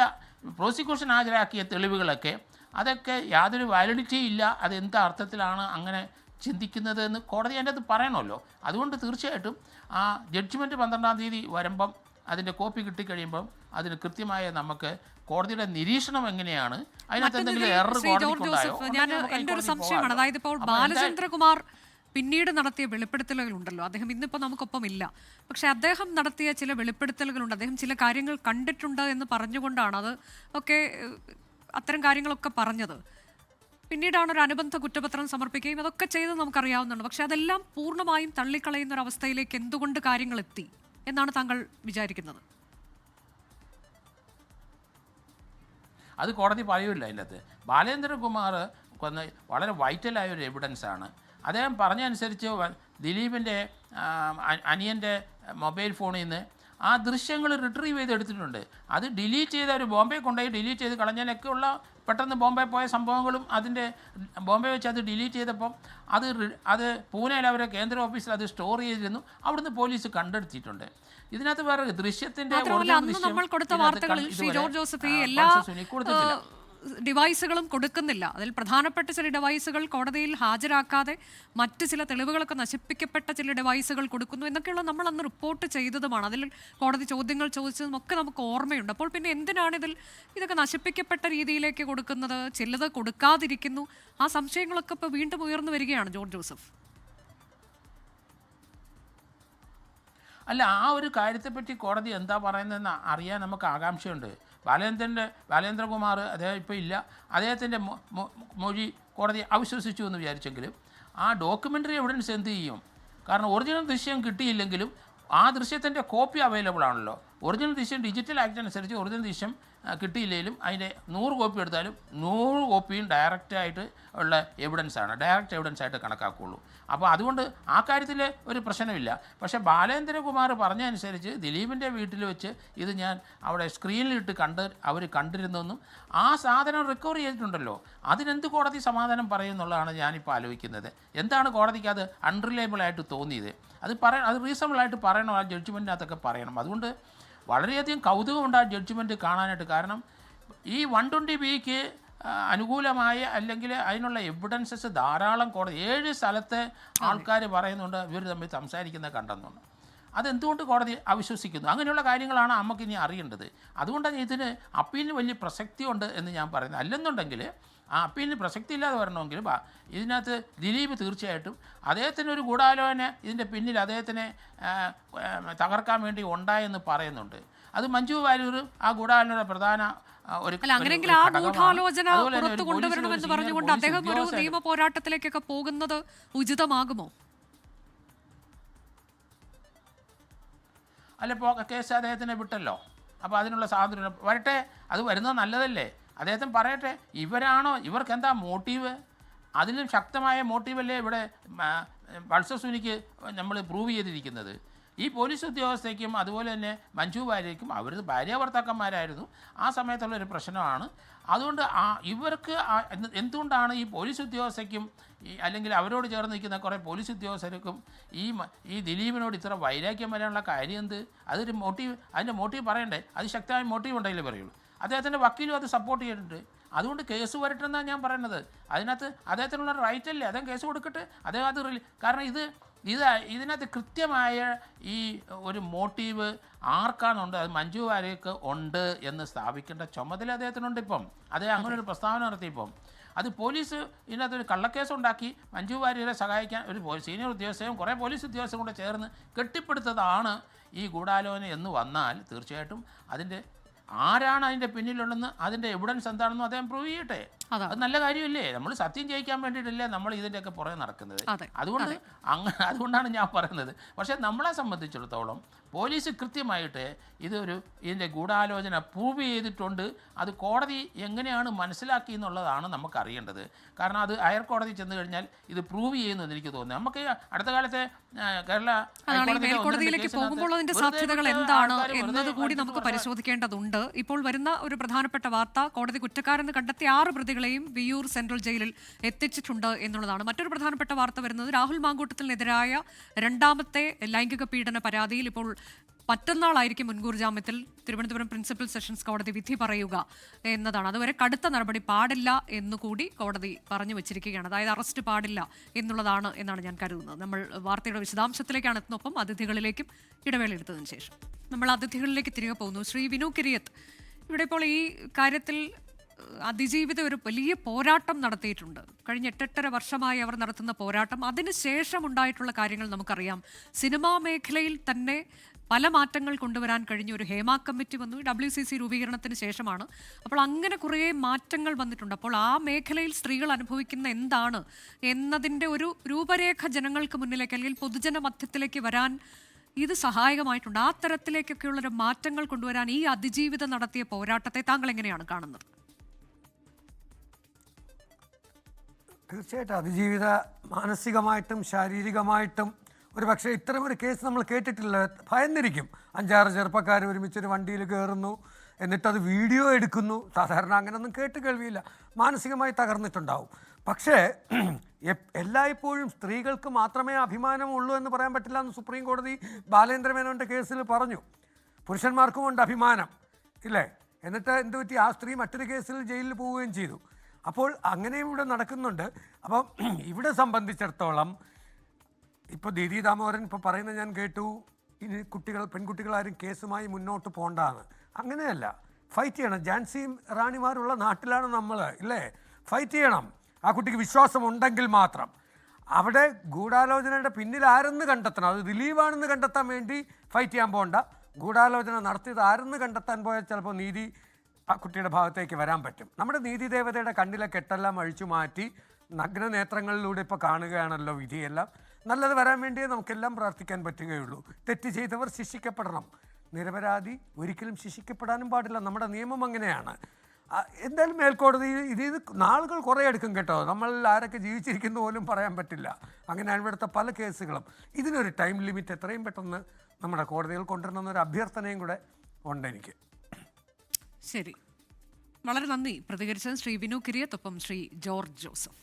Speaker 2: പ്രോസിക്യൂഷൻ ഹാജരാക്കിയ തെളിവുകളൊക്കെ അതൊക്കെ യാതൊരു വാലിഡിറ്റി ഇല്ല, അതെന്ത് അർത്ഥത്തിലാണ് അങ്ങനെ ചിന്തിക്കുന്നത് എന്ന് കോടതി അതിൻ്റെ അത് പറയണമല്ലോ. അതുകൊണ്ട് തീർച്ചയായിട്ടും ആ ജഡ്ജ്മെൻറ്റ് 12-ാം തീയതി വരുമ്പം അതിൻ്റെ കോപ്പി കിട്ടിക്കഴിയുമ്പം അതിന് കൃത്യമായ നമുക്ക് കോടതിയുടെ നിരീക്ഷണം എങ്ങനെയാണ്, അതിനകത്ത് എന്തെങ്കിലും എറർ
Speaker 1: എൻ്റെ ഒരു സംശയമാണ്. അതായത് ഇപ്പോൾ ബാലചന്ദ്രകുമാർ പിന്നീട് നടത്തിയ വെളിപ്പെടുത്തലുകളുണ്ടല്ലോ, അദ്ദേഹം ഇന്നിപ്പോൾ നമുക്കൊപ്പം ഇല്ല, പക്ഷേ അദ്ദേഹം നടത്തിയ ചില വെളിപ്പെടുത്തലുകളുണ്ട്. അദ്ദേഹം ചില കാര്യങ്ങൾ കണ്ടിട്ടുണ്ട് എന്ന് പറഞ്ഞുകൊണ്ടാണ് അത് ഒക്കെ അത്തരം കാര്യങ്ങളൊക്കെ പറഞ്ഞത്. പിന്നീടാണ് ഒരു അനുബന്ധ കുറ്റപത്രം സമർപ്പിക്കുകയും അതൊക്കെ ചെയ്ത് നമുക്കറിയാവുന്നതാണ്. പക്ഷെ അതെല്ലാം പൂർണ്ണമായും തള്ളിക്കളയുന്ന ഒരു അവസ്ഥയിലേക്ക് എന്തുകൊണ്ട് കാര്യങ്ങൾ എത്തി എന്നാണ് താങ്കൾ വിചാരിക്കുന്നത്?
Speaker 2: അത് കോടതി പറയൂല. അതിനകത്ത് ബാലേന്ദ്രകുമാർ വളരെ വൈറ്റലായ ഒരു എവിഡൻസാണ്. അദ്ദേഹം പറഞ്ഞനുസരിച്ച് ദിലീപിൻ്റെ അനിയൻ്റെ മൊബൈൽ ഫോണിൽ നിന്ന് ആ ദൃശ്യങ്ങൾ റിട്രീവ് ചെയ്തെടുത്തിട്ടുണ്ട്. അത് ഡിലീറ്റ് ചെയ്ത ഒരു ബോംബെ കൊണ്ടുപോയി ഡിലീറ്റ് ചെയ്ത് കളഞ്ഞാലൊക്കെ ഉള്ള പെട്ടെന്ന് ബോംബെ പോയ സംഭവങ്ങളും അതിൻ്റെ ബോംബെ വെച്ച് അത് ഡിലീറ്റ് ചെയ്തപ്പം അത് പൂനെയിൽ അവരെ കേന്ദ്ര ഓഫീസിൽ അത് സ്റ്റോർ ചെയ്തിരുന്നു. അവിടുന്ന് പോലീസ് കണ്ടെടുത്തിട്ടുണ്ട്. ഇതിനകത്ത് വേറെ ദൃശ്യത്തിൻ്റെ
Speaker 1: ഡിവൈസുകളും കൊടുക്കുന്നില്ല. അതിൽ പ്രധാനപ്പെട്ട ചില ഡിവൈസുകൾ കോടതിയിൽ ഹാജരാക്കാതെ മറ്റ് ചില തെളിവുകളൊക്കെ നശിപ്പിക്കപ്പെട്ട ചില ഡിവൈസുകൾ കൊടുക്കുന്നു എന്നൊക്കെയുള്ള നമ്മൾ അന്ന് റിപ്പോർട്ട് ചെയ്തതുമാണ്. അതിൽ കോടതി ചോദ്യങ്ങൾ ചോദിച്ചതും ഒക്കെ നമുക്ക് ഓർമ്മയുണ്ട്. അപ്പോൾ പിന്നെ എന്തിനാണ് ഇതൊക്കെ നശിപ്പിക്കപ്പെട്ട രീതിയിലേക്ക് കൊടുക്കുന്നത്, ചിലത് കൊടുക്കാതിരിക്കുന്നു? ആ സംശയങ്ങളൊക്കെ ഇപ്പോൾ വീണ്ടും ഉയർന്നു വരികയാണ് ജോർജ് ജോസഫ്.
Speaker 2: അല്ല, ആ ഒരു കാര്യത്തെപ്പറ്റി കോടതി എന്താ പറയുന്നതെന്ന് അറിയാൻ നമുക്ക് ആകാംക്ഷയുണ്ട്. ബാലേന്ദ്രകുമാർ അദ്ദേഹം ഇപ്പോൾ ഇല്ല, അദ്ദേഹത്തിൻ്റെ മൊഴി കോടതി അവിശ്വസിച്ചു എന്ന് വിചാരിച്ചെങ്കിലും ആ ഡോക്യുമെൻ്ററി എവിഡൻസ് എന്ത് ചെയ്യും? കാരണം ഒറിജിനൽ ദൃശ്യം കിട്ടിയില്ലെങ്കിലും ആ ദൃശ്യത്തിൻ്റെ കോപ്പി അവൈലബിൾ ആണല്ലോ. ഒറിജിനൽ ദൃശ്യം ഡിജിറ്റൽ ആക്ട് അനുസരിച്ച് ഒറിജിനൽ ദൃശ്യം കിട്ടിയില്ലെങ്കിലും അതിൻ്റെ 100 കോപ്പി എടുത്താലും 100 കോപ്പിയും ഡയറക്റ്റായിട്ട് ഉള്ള എവിഡൻസാണ്, ഡയറക്റ്റ് എവിഡൻസ് ആയിട്ട് കണക്കാക്കുകയുള്ളൂ. അപ്പോൾ അതുകൊണ്ട് ആ കാര്യത്തിൽ ഒരു പ്രശ്നമില്ല. പക്ഷേ ബാലേന്ദ്രകുമാർ പറഞ്ഞതനുസരിച്ച് ദിലീപിൻ്റെ വീട്ടിൽ വെച്ച് ഇത് ഞാൻ അവിടെ സ്ക്രീനിലിട്ട് അവർ കണ്ടിരുന്നെന്നും ആ സാധനം റിക്കവർ ചെയ്തിട്ടുണ്ടല്ലോ, അതിനെന്ത് കോടതി സമാധാനം പറയുമെന്നുള്ളതാണ് ഞാനിപ്പോൾ ആലോചിക്കുന്നത്. എന്താണ് കോടതിക്ക് അത് അൺറിലയബിളായിട്ട് തോന്നിയത്? അത് റീസണബിളായിട്ട് പറയണം, ആ ജഡ്ജ്മെൻറ്റിനകത്തൊക്കെ പറയണം. അതുകൊണ്ട് വളരെയധികം കൗതുകമുണ്ട് ആ ജഡ്ജ്മെൻറ്റ് കാണാനായിട്ട്. കാരണം ഈ 120Bക്ക് അനുകൂലമായ അല്ലെങ്കിൽ അതിനുള്ള എവിഡൻസസ് ധാരാളം കോടതി 7 സ്ഥലത്തെ ആൾക്കാർ പറയുന്നുണ്ട് ഇവർ തമ്മിൽ സംസാരിക്കുന്നത് കണ്ടെന്നുണ്ട്. അതെന്തുകൊണ്ട് കോടതി അവിശ്വസിക്കുന്നു? അങ്ങനെയുള്ള കാര്യങ്ങളാണ് നമുക്കിനി അറിയേണ്ടത്. അതുകൊണ്ടാണ് ഇതിന് അപ്പീലിന് വലിയ പ്രസക്തിയുണ്ട് എന്ന് ഞാൻ പറയുന്നത്. അല്ലെന്നുണ്ടെങ്കിൽ ആ അപ്പീലിന് പ്രസക്തി ഇല്ലാതെ വരണമെങ്കിൽ ഇതിനകത്ത് ദിലീപ് തീർച്ചയായിട്ടും അദ്ദേഹത്തിന് ഒരു ഗൂഢാലോചന ഇതിൻ്റെ പിന്നിൽ അദ്ദേഹത്തിനെ തകർക്കാൻ വേണ്ടി ഉണ്ടായെന്ന് പറയുന്നുണ്ട്. അത് മഞ്ജു വാര്യർ ആ ഗൂഢാലോചന പ്രധാന
Speaker 1: അങ്ങനെയെങ്കിൽ ആ ഗൂഢാലോചന പുറത്തു കൊണ്ടുവരണമെന്ന് പറഞ്ഞുകൊണ്ട് അദ്ദേഹം ഒരു നിയമ പോരാട്ടത്തിലേക്കൊക്കെ പോകുന്നത് ഉചിതമാകുമോ?
Speaker 2: അല്ല, കേസ് അദ്ദേഹത്തിനെ വിട്ടല്ലോ. അപ്പോൾ അതിനുള്ള സ്വാതന്ത്ര്യം വരട്ടെ, അത് വരുന്നത് നല്ലതല്ലേ. അദ്ദേഹത്തിന് പറയട്ടെ, ഇവർക്ക് എന്താ മോട്ടീവ്? അതിലും ശക്തമായ മോട്ടീവല്ലേ ഇവിടെ വത്സസുനിക്ക് നമ്മൾ പ്രൂവ് ചെയ്തിരിക്കുന്നത്. ഈ പോലീസ് ഉദ്യോഗസ്ഥയ്ക്കും അതുപോലെ തന്നെ മഞ്ജു വാര്യയ്ക്കും അവർ ഭാര്യാഭർത്താക്കന്മാരായിരുന്നു. ആ സമയത്തുള്ളൊരു പ്രശ്നമാണ്. അതുകൊണ്ട് ഇവർക്ക് എന്തുകൊണ്ടാണ് ഈ പോലീസ് ഉദ്യോഗസ്ഥയ്ക്കും അല്ലെങ്കിൽ അവരോട് ചേർന്ന് നിൽക്കുന്ന കുറേ പോലീസ് ഉദ്യോഗസ്ഥർക്കും ഈ ദിലീപിനോട് ഇത്ര വൈരാഗ്യം വരാനുള്ള കാര്യം എന്ത്? അതിൻ്റെ മോട്ടീവ് പറയണ്ടേ? അത് ശക്തമായ മോട്ടീവ് ഉണ്ടെങ്കിലേ പറയുള്ളൂ. അദ്ദേഹത്തിൻ്റെ വക്കീലും അത് സപ്പോർട്ട് ചെയ്തിട്ടുണ്ട്. അതുകൊണ്ട് കേസ് വരട്ടെന്നാണ് ഞാൻ പറയുന്നത്. അതിനകത്ത് അദ്ദേഹത്തിനുള്ള റൈറ്റ് അല്ലേ, അദ്ദേഹം കേസ് കൊടുക്കട്ടെ. അദ്ദേഹം അത് കാരണം ഇതിനകത്ത് കൃത്യമായ ഈ ഒരു മോട്ടീവ് ആർക്കാണുണ്ട്, അത് മഞ്ജു വാര്യർക്ക് ഉണ്ട് എന്ന് സ്ഥാപിക്കേണ്ട ചുമതല അദ്ദേഹത്തിനുണ്ട്. ഇപ്പം അദ്ദേഹം അങ്ങനെ ഒരു പ്രസ്താവന നടത്തിയപ്പം അത് പോലീസ് ഇതിനകത്തൊരു കള്ളക്കേസ് ഉണ്ടാക്കി മഞ്ജു വാര്യരെ സഹായിക്കാൻ ഒരു സീനിയർ ഉദ്യോഗസ്ഥയും കുറേ പോലീസ് ഉദ്യോഗസ്ഥരും കൂടെ ചേർന്ന് കെട്ടിപ്പടുത്തതാണ് ഈ ഗൂഢാലോചന എന്ന് വന്നാൽ തീർച്ചയായിട്ടും അതിൻ്റെ ആരാണ് അതിൻ്റെ പിന്നിലുണ്ടെന്ന് അതിൻ്റെ എവിഡൻസ് എന്താണെന്നും അദ്ദേഹം പ്രൂവ് ചെയ്യട്ടെ. അത് നല്ല കാര്യമല്ലേ? നമ്മൾ സത്യം ജയിക്കാൻ വേണ്ടിയിട്ടല്ലേ നമ്മൾ ഇതിൻ്റെയൊക്കെ പുറകെ നടക്കുന്നത്. അതുകൊണ്ടാണ് ഞാൻ പറയുന്നത്. പക്ഷേ നമ്മളെ സംബന്ധിച്ചിടത്തോളം പോലീസ് കൃത്യമായിട്ട് ഇതിൻ്റെ ഗൂഢാലോചന പ്രൂവ് ചെയ്തിട്ടുണ്ട്. അത് കോടതി എങ്ങനെയാണ് മനസ്സിലാക്കി എന്നുള്ളതാണ് നമുക്ക് അറിയേണ്ടത്. കാരണം അത് ഹയർ കോടതി ചെന്ന് കഴിഞ്ഞാൽ ഇത് പ്രൂവ് ചെയ്യുമെന്ന് എനിക്ക് തോന്നുന്നു. നമുക്ക് അടുത്ത കാലത്തെ കേരള
Speaker 1: മേൽക്കോടതിയിലേക്ക് പോകുമ്പോൾ അതിന്റെ സാധ്യതകൾ എന്താണ് എന്നത് കൂടി നമുക്ക് പരിശോധിക്കേണ്ടതുണ്ട്. ഇപ്പോൾ വരുന്ന ഒരു പ്രധാനപ്പെട്ട വാർത്ത, കോടതി കുറ്റക്കാരെന്ന് കണ്ടെത്തിയ 6 പ്രതികളെയും വിയ്യൂർ സെൻട്രൽ ജയിലിൽ എത്തിച്ചിട്ടുണ്ട് എന്നുള്ളതാണ്. മറ്റൊരു പ്രധാനപ്പെട്ട വാർത്ത വരുന്നത് രാഹുൽ മാങ്കൂട്ടത്തിനെതിരായ 2ാമത്തെ ലൈംഗിക പീഡന പരാതിയിൽ ഇപ്പോൾ മറ്റന്നാളായിരിക്കും മുൻകൂർ ജാമ്യത്തിൽ തിരുവനന്തപുരം പ്രിൻസിപ്പൽ സെഷൻസ് കോടതി വിധി പറയുക എന്നതാണ്. അതുവരെ കടുത്ത നടപടി പാടില്ല എന്നുകൂടി കോടതി പറഞ്ഞു വെച്ചിരിക്കുകയാണ്. അതായത് അറസ്റ്റ് പാടില്ല എന്നുള്ളതാണ് എന്നാണ് ഞാൻ കരുതുന്നത്. നമ്മൾ വാർത്തയുടെ വിശദാംശത്തിലേക്കാണ് എത്തുന്നൊപ്പം അതിഥികളിലേക്കും ഇടവേള എടുത്തതിന് ശേഷം നമ്മൾ അതിഥികളിലേക്ക് തിരികെ പോകുന്നു. ശ്രീ വിനു കിരിയത്ത്, ഇവിടെ ഇപ്പോൾ ഈ കാര്യത്തിൽ അതിജീവിത ഒരു വലിയ പോരാട്ടം നടത്തിയിട്ടുണ്ട്. കഴിഞ്ഞ 8-8.5 വർഷമായി അവർ നടത്തുന്ന പോരാട്ടം, അതിനുശേഷം ഉണ്ടായിട്ടുള്ള കാര്യങ്ങൾ നമുക്കറിയാം. സിനിമാ മേഖലയിൽ തന്നെ പല മാറ്റങ്ങൾ കൊണ്ടുവരാൻ കഴിഞ്ഞ ഒരു ഹേമ കമ്മിറ്റി വന്നു, WCC രൂപീകരണത്തിന് ശേഷമാണ്. അപ്പോൾ അങ്ങനെ കുറേ മാറ്റങ്ങൾ വന്നിട്ടുണ്ട്. അപ്പോൾ ആ മേഖലയിൽ സ്ത്രീകൾ അനുഭവിക്കുന്ന എന്താണ് എന്നതിൻ്റെ ഒരു രൂപരേഖ ജനങ്ങൾക്ക് മുന്നിലേക്ക് അല്ലെങ്കിൽ പൊതുജന മധ്യത്തിലേക്ക് വരാൻ ഇത് സഹായകമായിട്ടുണ്ട്. ആ തരത്തിലേക്കൊക്കെയുള്ളൊരു മാറ്റങ്ങൾ കൊണ്ടുവരാൻ ഈ അതിജീവിതം നടത്തിയ പോരാട്ടത്തെ താങ്കൾ എങ്ങനെയാണ് കാണുന്നത്?
Speaker 3: തീർച്ചയായിട്ടും അതിജീവിത മാനസികമായിട്ടും ശാരീരികമായിട്ടും ഒരു പക്ഷേ ഇത്തരമൊരു കേസ് നമ്മൾ കേട്ടിട്ടില്ല. ഭയന്നിരിക്കും. 5-6 ചെറുപ്പക്കാർ ഒരുമിച്ചൊരു വണ്ടിയിൽ കയറുന്നു, എന്നിട്ടത് വീഡിയോ എടുക്കുന്നു. സാധാരണ അങ്ങനെയൊന്നും കേട്ട് കേൾവിയില്ല. മാനസികമായി തകർന്നിട്ടുണ്ടാവും. പക്ഷേ എല്ലായ്പ്പോഴും സ്ത്രീകൾക്ക് മാത്രമേ അഭിമാനമുള്ളൂ എന്ന് പറയാൻ പറ്റില്ല എന്ന് സുപ്രീം കോടതി ബാലേന്ദ്രമേനോൻ്റെ കേസിൽ പറഞ്ഞു. പുരുഷന്മാർക്കുമുണ്ട് അഭിമാനം, ഇല്ലേ? എന്നിട്ട് എന്ത് പറ്റി? ആ സ്ത്രീ മറ്റൊരു കേസിൽ ജയിലിൽ പോവുകയും ചെയ്തു. അപ്പോൾ അങ്ങനെയും ഇവിടെ നടക്കുന്നുണ്ട്. അപ്പം ഇവിടെ സംബന്ധിച്ചിടത്തോളം ഇപ്പോൾ ദീദി ദാമോദരൻ ഇപ്പോൾ പറയുന്നത് ഞാൻ കേട്ടു, ഇനി പെൺകുട്ടികളാരും കേസുമായി മുന്നോട്ട് പോകണ്ടാന്ന്. അങ്ങനെയല്ല, ഫൈറ്റ് ചെയ്യണം. ഝാൻസിയും റാണിമാരുള്ള നാട്ടിലാണ് നമ്മൾ, ഇല്ലേ? ഫൈറ്റ് ചെയ്യണം. ആ കുട്ടിക്ക് വിശ്വാസം ഉണ്ടെങ്കിൽ മാത്രം. അവിടെ ഗൂഢാലോചനയുടെ പിന്നിൽ ആരെന്ന് കണ്ടെത്തണം. അത് ദിലീപാണെന്ന് കണ്ടെത്താൻ വേണ്ടി ഫൈറ്റ് ചെയ്യാൻ പോകണ്ട. ഗൂഢാലോചന നടത്തിയത് ആരെന്ന് കണ്ടെത്താൻ പോയാൽ ചിലപ്പോൾ നീതി ആ കുട്ടിയുടെ ഭാഗത്തേക്ക് വരാൻ പറ്റും. നമ്മുടെ നീതി ദേവതയുടെ കണ്ണിലെ കെട്ടെല്ലാം അഴിച്ചു മാറ്റി നഗ്ന നേത്രങ്ങളിലൂടെ ഇപ്പോൾ കാണുകയാണല്ലോ വിധിയെല്ലാം. നല്ലത് വരാൻ വേണ്ടിയേ നമുക്കെല്ലാം പ്രാർത്ഥിക്കാൻ പറ്റുകയുള്ളൂ. തെറ്റ് ചെയ്തവർ ശിക്ഷിക്കപ്പെടണം. നിരപരാധി ഒരിക്കലും ശിക്ഷിക്കപ്പെടാനും പാടില്ല. നമ്മുടെ നിയമം അങ്ങനെയാണ്. എന്തായാലും മേൽക്കോടതി ഇത് നാളുകൾ കുറേ എടുക്കും കേട്ടോ. നമ്മൾ ആരൊക്കെ ജീവിച്ചിരിക്കുന്ന പോലും പറയാൻ പറ്റില്ല. അങ്ങനെയാണ് ഇവിടുത്തെ പല കേസുകളും. ഇതിനൊരു ടൈം ലിമിറ്റ് എത്രയും പെട്ടെന്ന് നമ്മുടെ കോടതികൾ കൊണ്ടുവരണമെന്നൊരു അഭ്യർത്ഥനയും കൂടെ ഉണ്ട് എനിക്ക്.
Speaker 1: ശരി, വളരെ നന്ദി പ്രതികരിച്ചത് ശ്രീ വിനു കിരിയത്തൊപ്പം ശ്രീ ജോർജ് ജോസഫ്.